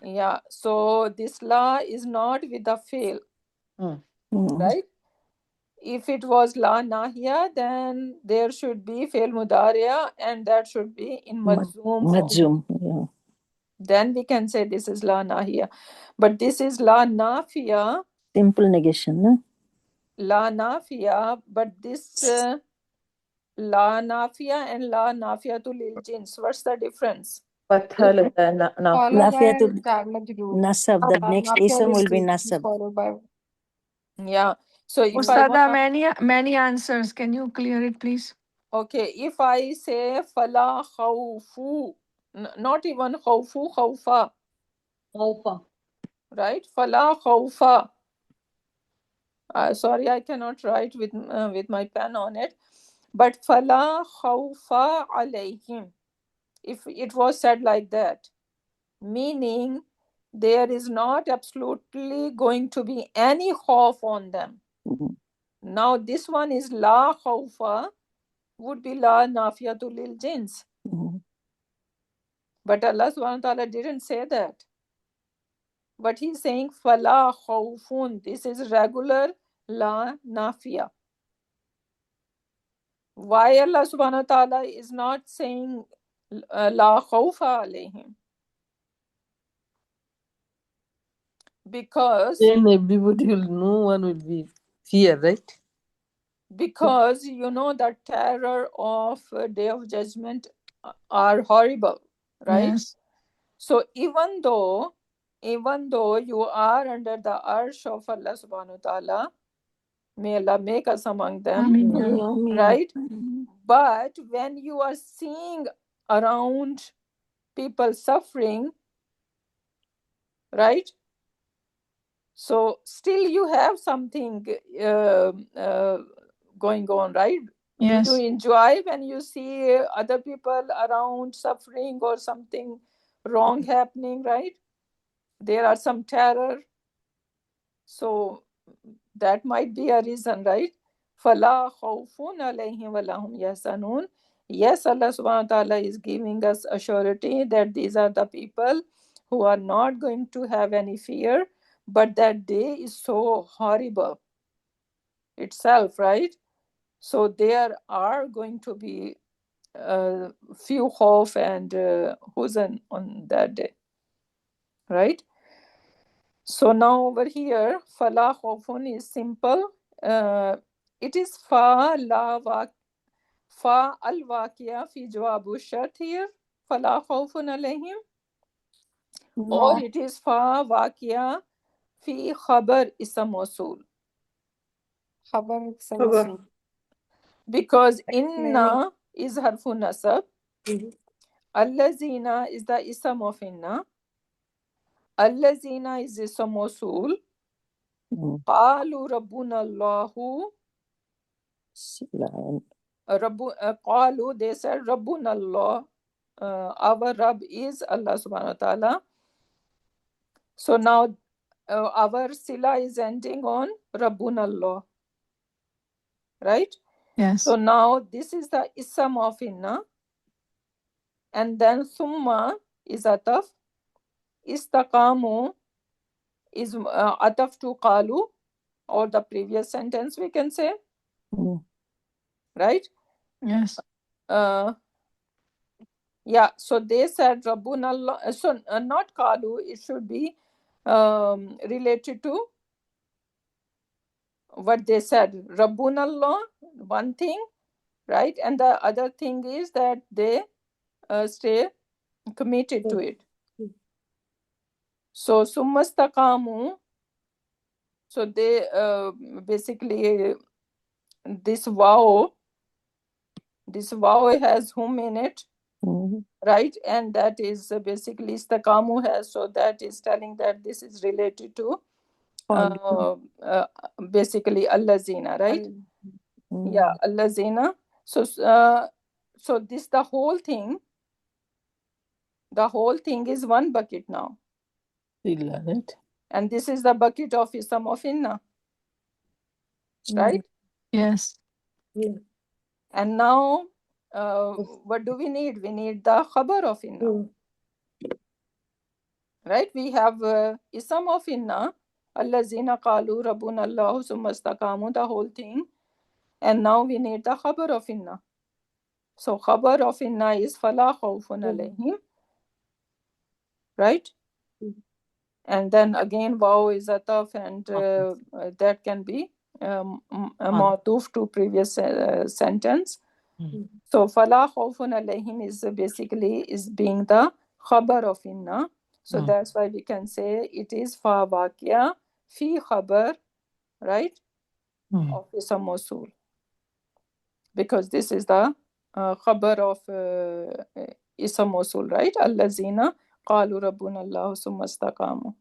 Yeah, so this la is not with the fail, right? If it was la nahiya, then there should be fail mudariya, and that should be in majzoom form. Majzoom. Yeah. Then we can say this is la nahiya. But this is la nafiya, Simple negation. No? la nafiya, but this la nafiya and la nafiyatul lil jins. What's the difference? Fathal Followed by Nafiyatul jar majroor. nasab. The next ism will be Nafiyatul nasab. followed by Yeah. So if I Ustada, want, many answers. Can you clear it, please? okay, if I say fala khawfu, not even khawfu, khawfa, Khawfa. right? Fala khawfa. Sorry, I cannot write with my pen on it. But fala khawfa alayhim. If it was said like that, meaning there is not absolutely going to be any khawf on them. Now this one is la khawfa, would be la nafiyatul lil jins. But Allah subhanahu wa ta'ala didn't say that. But he's saying fala khawfun. This is regular la nafiya. Why Allah subhanahu wa ta'ala is not saying la khawfa alayhim? Because then everybody will, no one will be fear, right? Because you know the terror of Day of Judgment are horrible, right? Yes. So even though you are under the arsh of Allah subhanahu wa ta'ala, may Allah make us among them, Ameen. right? But when you are seeing around people suffering, right? So still you have something going on, right? Yes. Do you enjoy when you see other people around suffering or something wrong happening, right? There are some terror. So that might be a reason, right? فَلَا خَوْفٌ عَلَيْهِمْ وَلَا هُمْ يَحْزَنُونَ. Yes, Allah subhanahu wa ta'ala is giving us a surety that these are the people who are not going to have any fear, but that day is so horrible itself, right? So there are going to be few khawf and huzn on that day, right? So now over here, fala khawfun is simple. It is fa al waqiya fi jawabu shart here, fala khawfun alayhim, or it is fa waqiya fi khabar ism mawsul. khabar ism Khabar. mawsul. Because inna is harfu nasab, allazina is the ism of inna, allazina is ism mawsul, qalu rabbuna allahu, qalu, they said rabbuna allah, our Rabb is Allah subhanahu wa ta'ala. So now our sila is ending on rabbuna allah, right? Yes. So now this is the ism of inna, and then summa is ataf, istaqamu is ataf to qalu, or the previous sentence we can say, right? Yes. Yeah, so they said rabbuna allah, so not qalu, it should be related to what they said, rabbuna allah, one thing, right? And the other thing is that they stay committed to it. So summastaqamu, so they basically this wow has whom in it, right? And that is basically istaqamu has, so that is telling that this is related to basically allazina, right? Yeah, allazina. So so this the whole thing is one bucket now, Right? and this is the bucket of ism of inna, right? Yes. Yeah. And now, what do we need? We need the khabar of inna. Mm. Right? We have ism of inna, allazina qalu rabbuna Allah summa istaqamu, the whole thing. And now we need the khabar of inna. So khabar of inna is fala khawfun alayhim. Right? Mm. And then again waw is ataf, and that can be ma'tuf to previous sentence. Mm. So fala khawfun alayhim is basically is being the khabar of inna. So that's why we can say it is fa waqia fi khabar, right, of ism mawsul, because this is the khabar of ism mawsul, right? Allazina qalu rabbuna Allah summa istaqamu.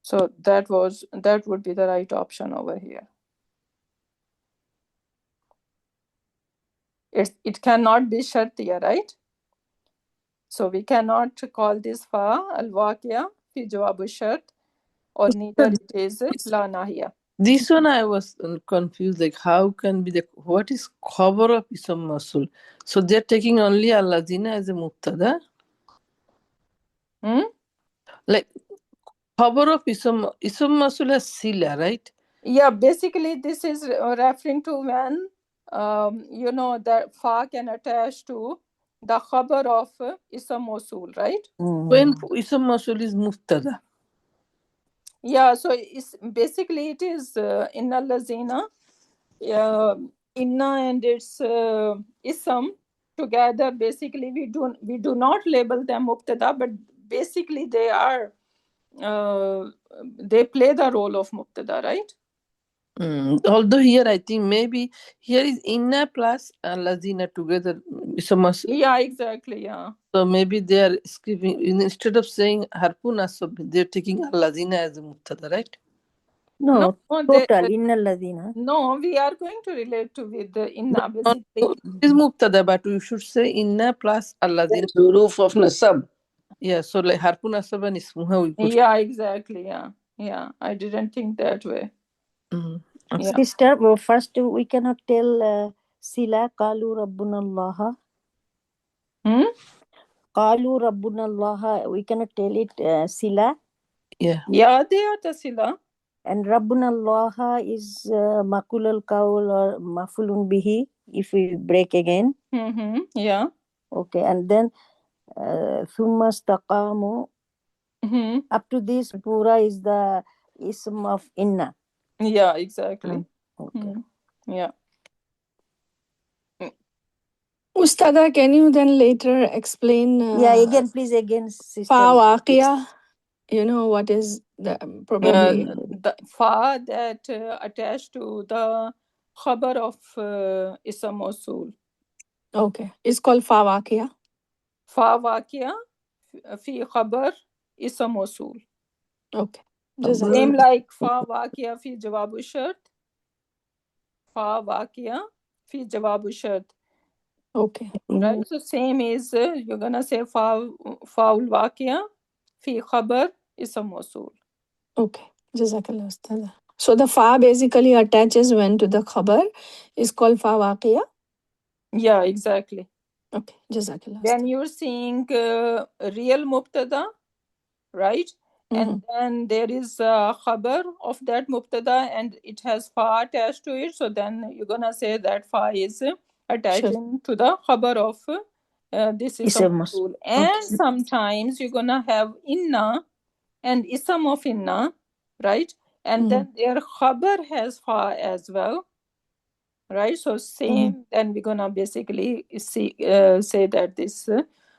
So that would be the right option over here. It cannot be shartiya, right? So we cannot call this fa al-waqiya fi jawab shart, or neither it is la nahiya. This one I was confused, like how can be what is khabar of ism mawsul? So they're taking only allazina as a mubtada? Like khabar of ism mawsul has sila, right? Yeah, basically this is referring to when that fa can attach to the khabar of ism mawsul, right? When ism mawsul is mubtada. Yeah, so it's basically it is inna lazina, inna and its ism together. Basically, we do not label them mubtada, but basically they are they play the role of mubtada, right? Although here I think maybe here is inna plus lazina together. Yeah, exactly. Yeah. So maybe they are skipping, instead of saying harpun asab, they're taking lazina as a mubtada, right? No, they- total, inna ladina. No, we are going to relate to with the inna basically. It is mubtada, but we should say inna plus lazina. Huruf of nasab. Yeah, so like harpun asab and ismuha we put. Yeah, exactly. Yeah. I didn't think that way. Okay. Yeah. Sister, well, first we cannot tell sila qalu rabbuna Allah. Qalu rabbuna Allah. We cannot tell it sila. Yeah. Yeah, they are the sila. And rabbuna Allah is makul al qawl or mafulun bihi if we break again. Yeah. Okay, and then thumma istaqamu. Up to this pura is the ism of inna. Yeah, exactly. Okay. Yeah. Ustada, can you then later explain Yeah, again, please, again, sister. fa waqiya? You know what is the probably the fa that attached to the khabar of ism mawsul. okay. It's called fa waqiya. Fa waqiya fi khabar ism mawsul. Okay. Same like fa waqiya fi jawab shart. Fa waqiya fi jawab shart. Okay. Right. So same is you're gonna say faul waqiya fi khabar ism mawsul. Okay. Jazakallah Ustada. So the fa basically attaches when to the khabar is called fa waqiya. Yeah, exactly. Okay. Jazakallah. When you're seeing real mubtada, right? And then there is a khabar of that mubtada and it has fa attached to it. So then you're gonna say that fa is attaching to the khabar of this ism mawsul. And sometimes you're gonna have inna and ism of inna, right? And then their khabar has fa as well, right? So same, then we're gonna basically say that this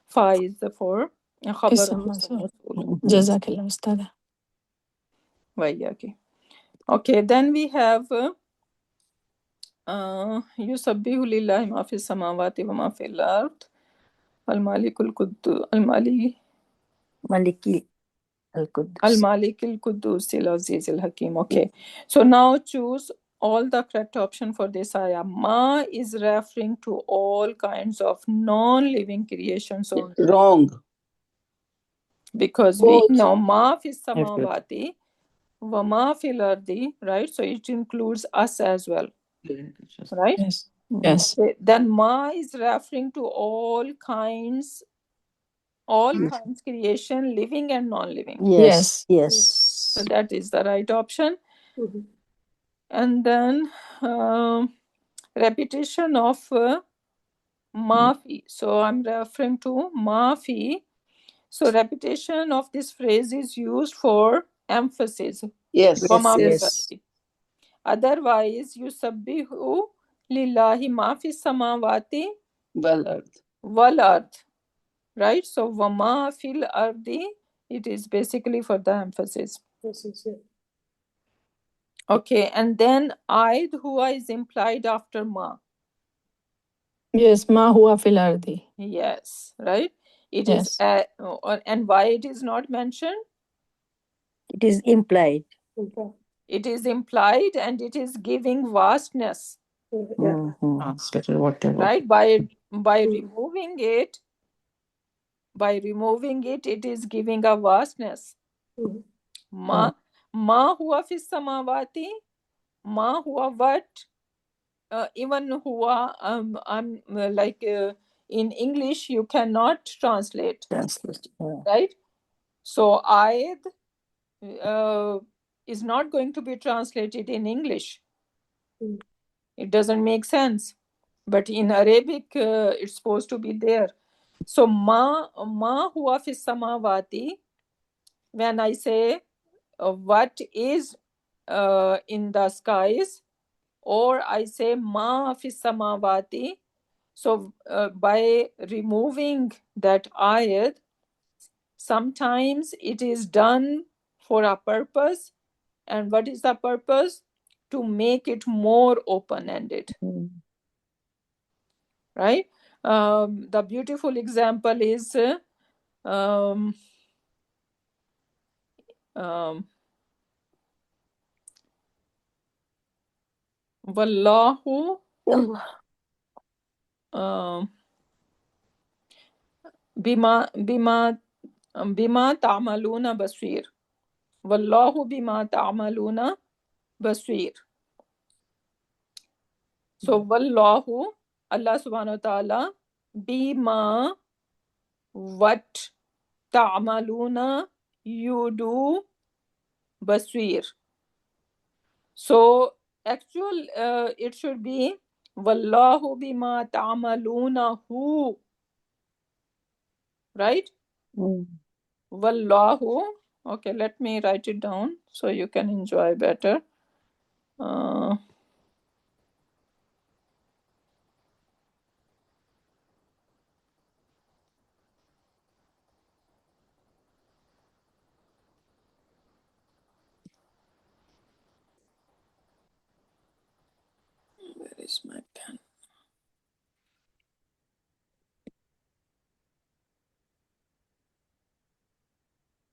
fa is for khabar of ism mawsul. Jazakallah Ustada. Okay, then we have yusabbihu lillahi ma fi samawati wa ma fi al-ard al-malikul quddus Maliki al-Quddus. Al-Malikil Quddus al-Aziz al-Hakim. Okay, so now choose all the correct option for this ayah. Ma is referring to all kinds of non-living creations only. Wrong. Because we know ma fi samawati Wama fil ardi, right? So it includes us as well, right? Yes. Yes. Okay. Then ma is referring to all kinds creation, living and non-living. Yes. Yes. So Yes. that is the right option. Mhm. And then repetition of mafi. So I'm referring to mafi. So repetition of this phrase is used for emphasis. Yes. Wama fil Yes. ardi. Otherwise, yusabbihu lillahi ma fi samawati Well earth. wal ard. Right? So wama fil ardi, it is basically for the emphasis. Yes, yes, yeah. Okay, and then aid huwa is implied after ma. Yes. Ma hua fil ardi. Yes, right? It is Yes. and why it is not mentioned? It is implied. Okay. It is implied and it is giving vastness, Yeah. Mhm. Translated whatever. right? By Mm. removing it, it is giving a vastness. Mhm. Ma huwa fi samawati, ma huwa what? Even huwa, I'm like in English you cannot translate, Translate. Yeah. right? So aid is not going to be translated in English. Mm. It doesn't make sense. But in Arabic, it's supposed to be there. So ma huwa fi samawati. When I say what is in the skies, or I say ma fi samawati. So by removing that ayat, sometimes it is done for a purpose. And what is the purpose? To make it more open-ended, Mm. right? The beautiful example is Wallahu bima ta'maluna basir. Wallahu bima ta'maluna basir. So wallahu, Allah subhanahu wa ta'ala, bima, what, ta'maluna, you do, basir. So actual it should be wallahu bima ta'maluna hu, right? Mm. Wallahu. Okay, let me write it down so you can enjoy better. Where is my pen?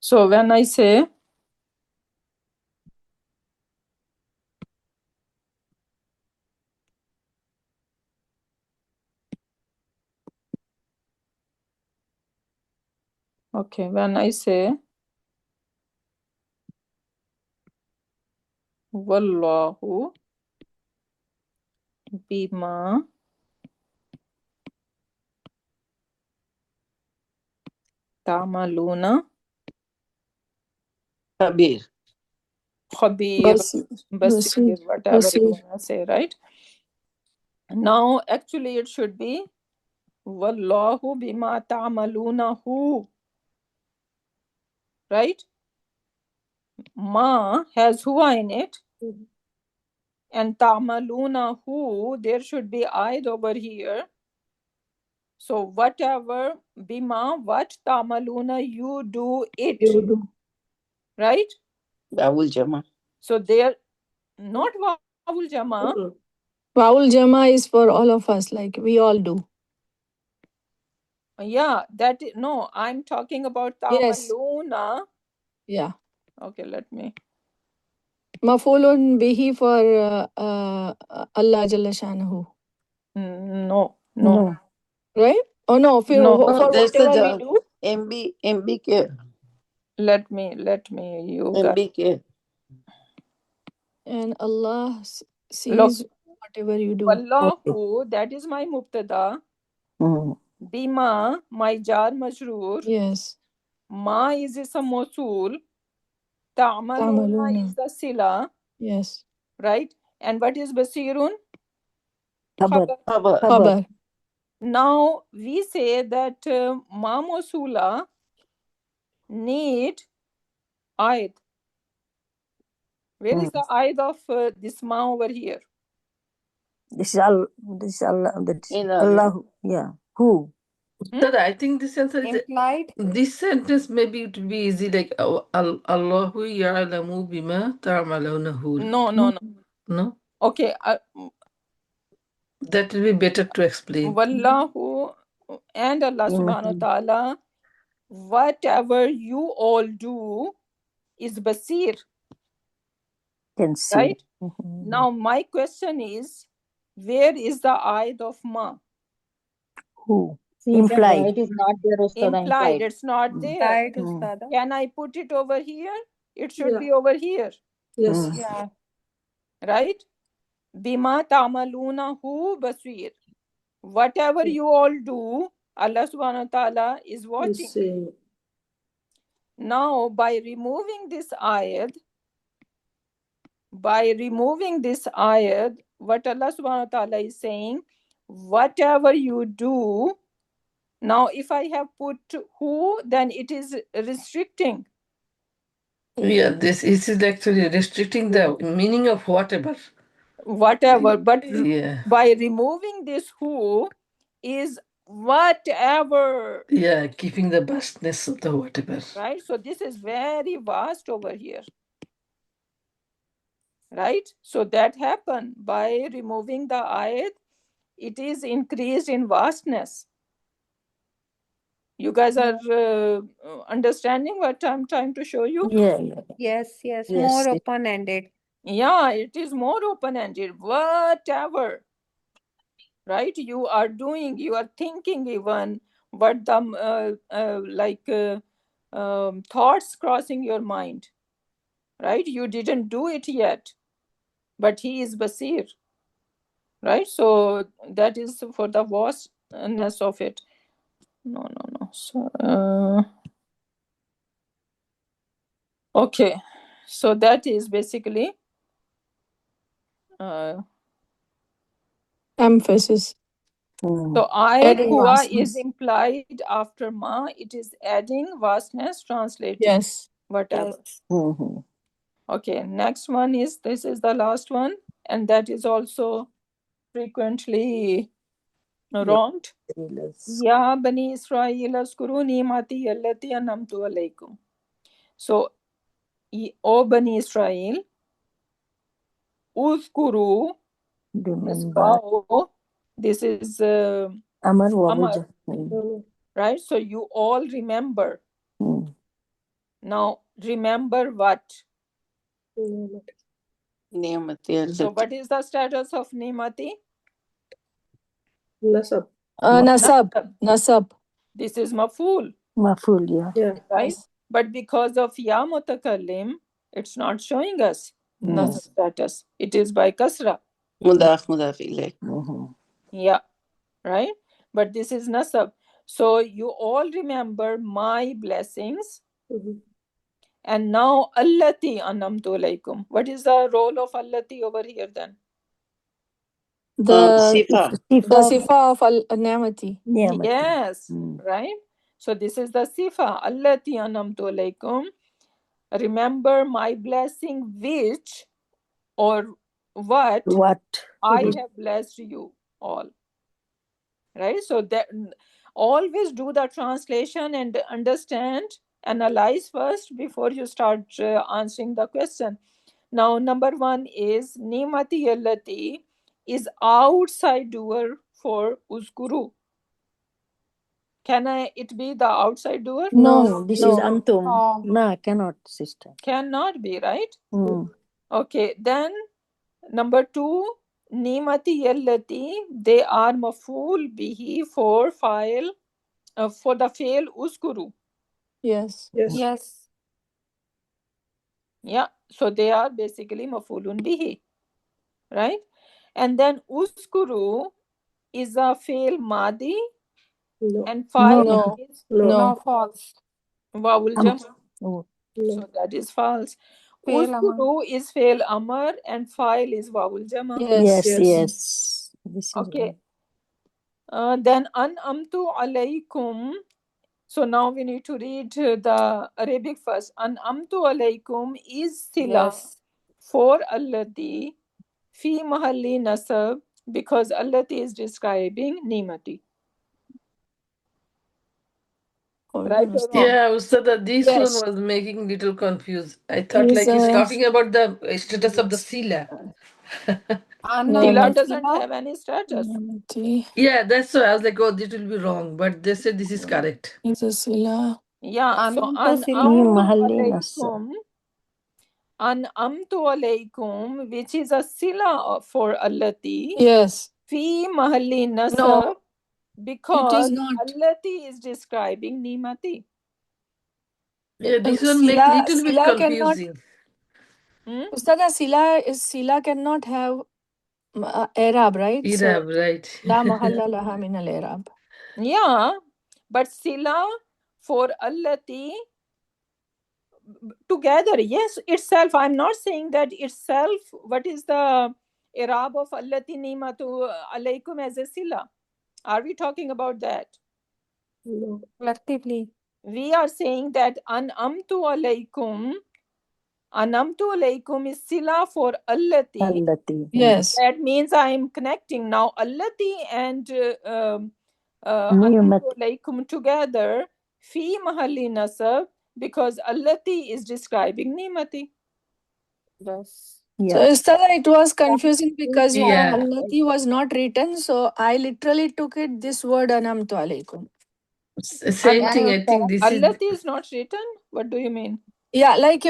So when I say when I say wallahu bima ta'maluna Kabir. khabir, Basir. basir, whatever you Basir. want to say, right? Now actually it should be wallahu bima ta'maluna hu, right? Ma has huwa in it, Mhm. and ta'maluna hu, there should be aid over here. So whatever bima, what, ta'maluna, you do it, You do. right? Bawul Jama. So there, not wawul jama. Mhm. Vowel Jama is for all of us, like we all do. Yeah, no, I'm talking about Yes. ta'maluna. Yeah. Okay, let me. Mafulun bihi for Allah Jalla Shanahu. No. No. Right? Oh no, for, No. for That's the whatever we do. MBK. Let me, you got. MBK. And Allah Look, sees whatever you do. Wallahu, that is my mubtada. Bima, my jar majroor. Yes. Ma is ism mawsool. Ta'maluna Ta'maluna. is the sila, Yes. right? And what is basirun? Khabar. Khabar. Khabar. Now we say that ma mawsula need aid. Where is the aid of this ma over here? This is Allah. Yeah. Who? Ustad, I think this answer is Implied? this sentence. Maybe it would be easy, like Allahu ya'lamu bima ta'malunahu. No. No, Okay. that will be better to explain. Wallahu and Allah subhanahu wa ta'ala, whatever you all do is basir, Can see. right? Now my question is, where is the aid of ma? Who? See, Implied. it is not there, Ustada, Implied. It's not there. Right, Ustada. Can I put it over here? It should Yeah. be over here, Yes. Yeah. right? Bima ta'malunahu basir. Whatever you all do, Allah subhanahu wa ta'ala is watching. See. Now, by removing this ayat, what Allah subhanahu wa ta'ala is saying, whatever you do. Now, if I have put who, then it is restricting. Yeah, this is actually restricting the meaning of whatever. Whatever, but Yeah. by removing this who is whatever. Yeah, keeping the vastness of the whatever. Right? So this is very vast over here. Right? So that happened by removing the ayat. It is increased in vastness. You guys are understanding what I'm trying to show you? Yeah. Yes, Yes, more it- open-ended. Yeah, it is more open-ended. Whatever, right? You are doing, you are thinking even what the thoughts crossing your mind, right? You didn't do it yet, but he is Basir, right? So that is for the vastness of it. No. So, okay, so that is basically Emphasis. so I Adding Hua vastness. is implied after ma. It is adding vastness, translating Yes. whatever. Yes. Okay, next one is, this is the last one, and that is also frequently wronged. Ya Bani Israel askuru ni'mati allati an'amtu alaykum. So, O Bani Israel, uzkuru, this is Amar Amar, right? So you all remember. Now, remember what? So what is the status of Nimati? Nasab. Nasab. This is Maful, Maful, yeah. right? Yes. But because of Ya Mutakallim, it's not showing us the status. It is by Kasra. Mudaf ilayh. Yeah, right? But this is Nasab. So you all remember my blessings. And now Allati anamtu alaykum. What is the role of Allati over here then? The Sifa sifa of al-ni'mati. Yes, right? So this is the Sifa. Allati anamtu alaykum. Remember my blessing which or what I have blessed you all. Right? So that always do the translation and understand, analyze first before you start answering the question. Now, number one is Nimati Allati is outside doer for Uzkuru. Can it be the outside doer? No, this is Antum. No, cannot, sister. Cannot be, right? Okay, then number two, Nimati Allati, they are maful bihi for file, for the fail Uzkuru. Yes. Yes. Yeah, so they are basically mafulun bihi, right? And then uskuru is a fail madi No. and file No. is No. No, No. false. wawul jam. Oh, No. So that is false. Fail amar. Uskuru is fail amar and file is wawul jama. Yes. yes, Yes. yes. This is Okay. right. Then an'amtu alaykum. So now we need to read the Arabic first. An'amtu alaykum is sila Yes. for allati fi mahalli nasab because allati is describing nimati. Hold Right on. or wrong? Yeah, Ustada, this Yes. one was making little confused. I thought Is like he's talking about the status of the sila. Sila Anam doesn't sila. have any status. Namati Yeah, that's why I was like, oh, this will be wrong. But they said this is correct. is a sila. Yeah, so Anam to sila. Fi an'amtu mahalli nasab. alaykum. An'amtu alaykum, which is a sila for allati. Yes. Fi mahalli No, nasab it because is not. allati is describing nimati. Yeah, this one make little bit Sila cannot. confusing. Ustada, sila cannot have Arab, right? So Irab, right. la mahalla laha min al Arab. Yeah, but sila for allati together, yes, itself. I'm not saying that itself. What is the irab of allati nimatu alaykum as a sila? Are we talking about that? No. Collectively. We are saying that an'amtu alaykum is sila for allati. Allati. Yes. That means I'm connecting now allati and Ni'mat. an'amtu alaykum together fi mahalli nasab because allati is describing nimati. Yes. So Yeah. Ustada, it was confusing because Yeah. Allati was not written. So I literally took it this word anamtu alaikum. Same thing. I think this is. Allati is not written. What do you mean? Yeah, like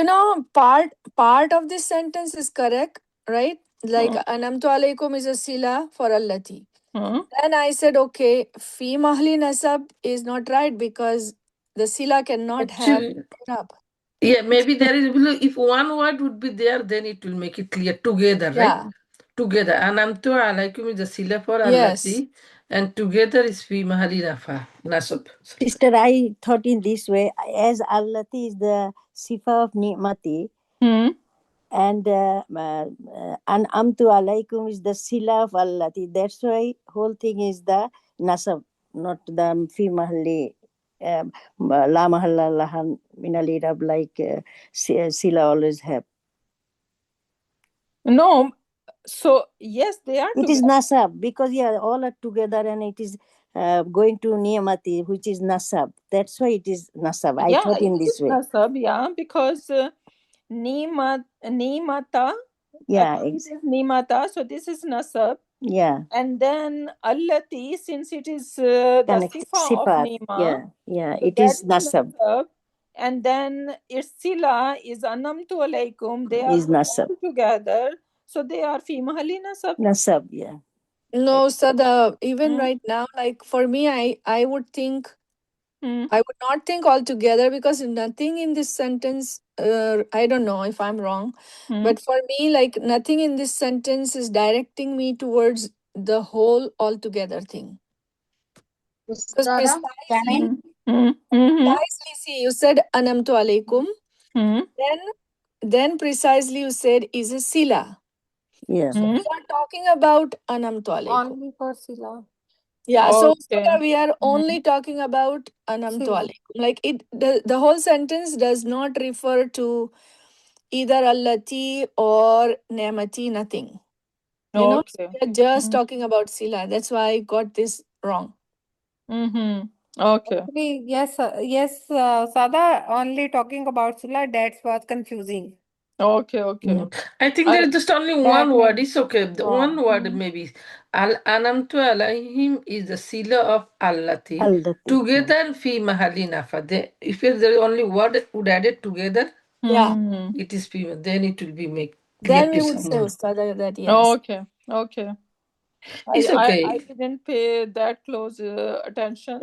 part of this sentence is correct, right? Like anamtu alaikum is a sila for allati. Then I said, okay, fi mahli nasab is not right because the sila cannot have Actually, Arab. yeah, maybe there is. If one word would be there, then it will make it clear together, right? Yeah. Together. Anamtu alaikum is a sila for Yes. allati, and together is fi mahali nafa nasab. Sister, I thought in this way, as allati is the sifa of ni'mati, and an'amtu alaikum is the sila of allati. That's why whole thing is the nasab, not the fi mahalli. La mahalla lahan min al Arab, like sila always have. No. So yes, they are It together. is nasab because all are together and it is going to niyamati, which is nasab. That's why it is nasab. I thought in this way. Nasab, yeah, because nimata. Yeah, Actually, it is nimata. So this is nasab. yeah. And then allati, since it is the sifa of Sifat. nima. Yeah. So It that is nasab. And then its sila is anamtu alaykum. They are Is nasab. all together. So they are fi mahalli nasab. Nasab, yeah. No, Sada, even right now, like for me, I would think, I would not think altogether because nothing in this sentence, I don't know if I'm wrong, but for me, like nothing in this sentence is directing me towards the whole altogether thing. Because precisely, see, you said anamtu alaikum, then precisely you said is a sila. Yeah. So we are talking about anamtu alaikum. Only for sila. Yeah, so Okay. we are only talking about anamtu Sila. alaikum. Like the whole sentence does not refer to either allati or nemati, nothing. You know, so we are just talking about sila. That's why I got this wrong. Okay. Actually, yes, Sada, only talking about sila, that was confusing. Okay. I think there is just only one That word. means It's okay. The wrong. one word maybe. Anamtu alaihim is the sila of allati. Allati. Together fi mahali nafa. If there is only word would add it together, Yeah. it is fi. Then it will be make Then clear we to would say, someone. Ustad, that yes. Okay. It's I okay. didn't pay that close attention.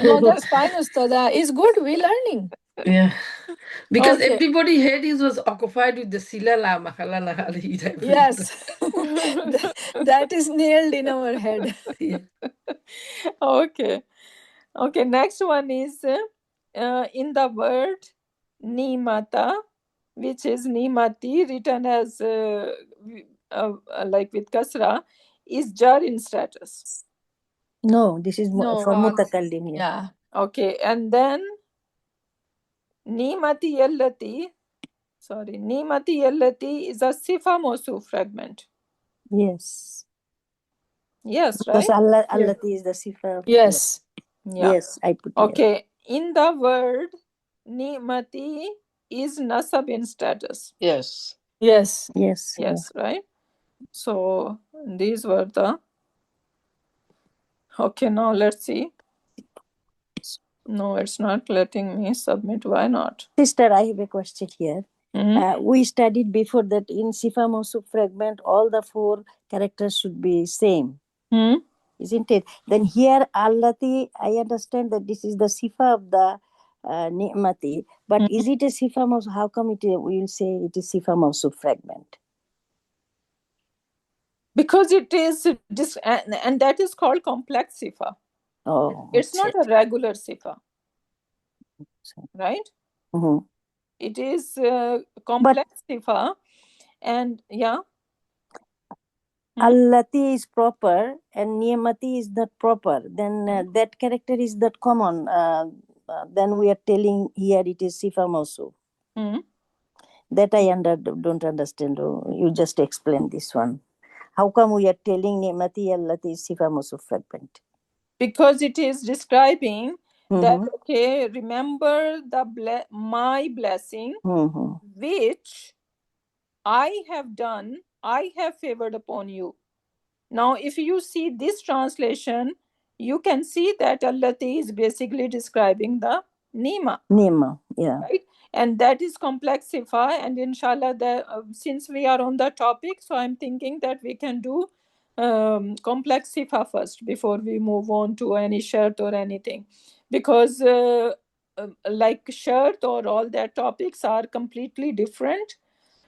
No, that's fine, Ustada. It's good. We're learning. Yeah. Because Okay. everybody's head was occupied with the sila la mahala la hali type. Yes. That is nailed in our head. Yeah. Okay. Okay. Next one is in the word nimata, which is nimati, written as like with kasra, is jar in status. No, this is No. for mutakallim. Yeah. Okay. And then nimati yallati. Sorry, nimati yallati is a sifa mawsuf fragment. Yes. Yes, Because right? allati is the sifa. Yes. Yeah. Yes, I put here. Okay. In the word nimati is nasab in status. Yes. Yes. Yes. Yes, right? So these were the. Okay, now let's see. No, it's not letting me submit. Why not? Sister, I have a question here. Mhm. We studied before that in Sifa Mawsuf fragment, all the 4 characters should be same, isn't it? Then here, Allati, I understand that this is the Sifa of the Ni'mati, but is it a Sifa Mawsuf? How come we will say it is Sifa Mawsuf fragment? Because it is, and that is called complex sifa. Oh, It's not a regular sifa, right? Mm-hmm. It is complex sifa, and yeah. Allati is proper and Niyamati is not proper. Then that character is not common. Then we are telling here it is Sifa Mawsuf. That I don't understand. You just explain this one. How come we are telling Niyamati Allati is Sifa Mawsuf fragment? Because it is describing that, okay, remember my blessing, which I have done, I have favored upon you. Now, if you see this translation, you can see that Allati is basically describing the Nima. Nima, yeah. Right? And that is complex sifa. And inshallah, since we are on the topic, so I'm thinking that we can do complex sifa first before we move on to any shirt or anything. Because like shirt or all that topics are completely different.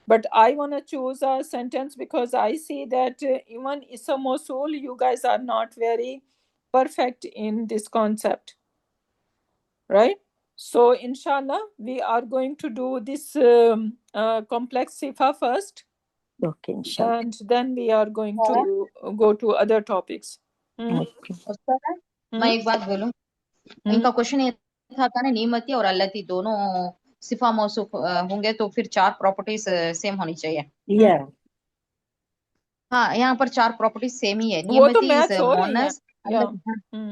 But I want to choose a sentence because I see that even Isam Mosul, you guys are not very perfect in this concept. Right? So, inshallah, we are going to do this complex sifa first. Okay, inshallah. And then we are going to go to other topics. मैं एक बात बोलूं, इनका question ये था ना, नीमती और अल्लती दोनों सिफा मौसूफ होंगे तो फिर 4 प्रॉपर्टीज सेम होनी चाहिए। हाँ, यहाँ पर 4 प्रॉपर्टीज सेम ही है। नीमती इज मोनस।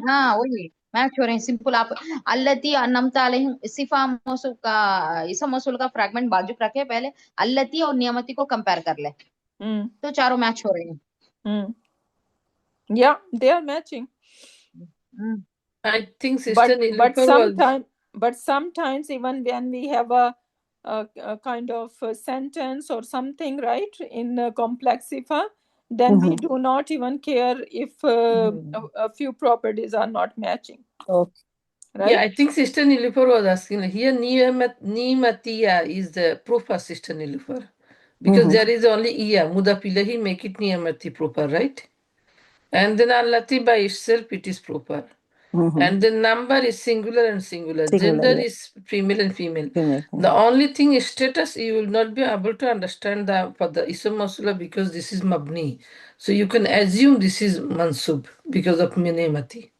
हाँ, वही मैच हो रहे हैं। सिंपल आप अल्लती नमता अलैहिम सिफा मौसूफ का इसम मौसूल का फ्रैगमेंट बाजू रखे, पहले अल्लती और नियमती को कंपेयर कर ले, तो चारों मैच हो रहे हैं। Yeah, they are matching. I think Sister Nilofer but sometimes even when we have a kind of a sentence or something, right, in complex sifa, then we do not even care if a few properties are not matching. Okay. Right? Yeah, I think Sister Nilofer was asking here. Nimatiya is the proper Sister Nilofer, because there is only iya mudapilahi make it niyamati proper, right? And then allati by itself it is proper. And the number is singular and singular. Gender is female and female. The only thing is status, you will not be able to understand for the Ism Masula because this is Mabni. So you can assume this is Mansub because of Minimati.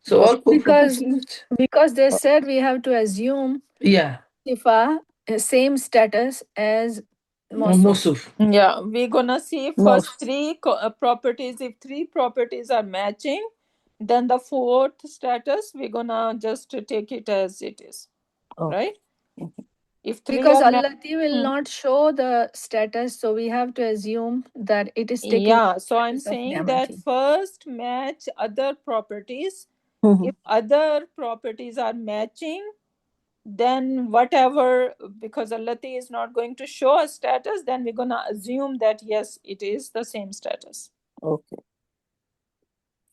So all because they said we have to assume Sifa same status as Mawsuf. Yeah, we're gonna see first 3 properties. If 3 properties are matching, then the 4th status we're gonna just take it as it is. Right? If 3 because Allati will not show the status, so we have to assume that it is taking. Yeah, so I'm saying that first match other properties. If other properties are matching, then whatever, because Allati is not going to show a status, then we're gonna assume that yes, it is the same status. Okay.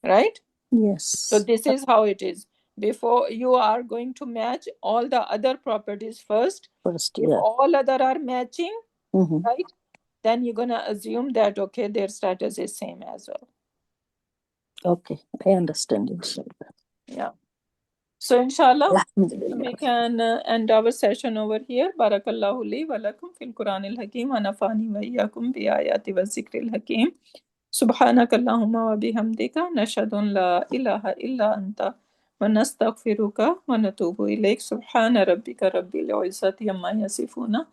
Right? Yes. So this is how it is. Before you are going to match all the other properties first. First, If yeah. all other are matching, Mhm. right? Then you're gonna assume that okay, their status is same as well. Okay, I understand, inshallah. Yeah. So inshallah, Alhamdulillah. we can end our session over here. Barakallahu li wa lakum fil Quran al-Hakim wa nafani wa iyyakum bi ayati wa zikril hakim. Subhanaka Allahumma wa bihamdika nashhadu an la ilaha illa anta wa nastaghfiruka wa natubu ilayk. Subhana rabbika rabbil izzati amma yasifuna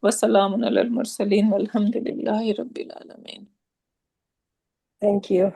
wa salamun alal mursalin walhamdulillahi rabbil alamin. Thank you.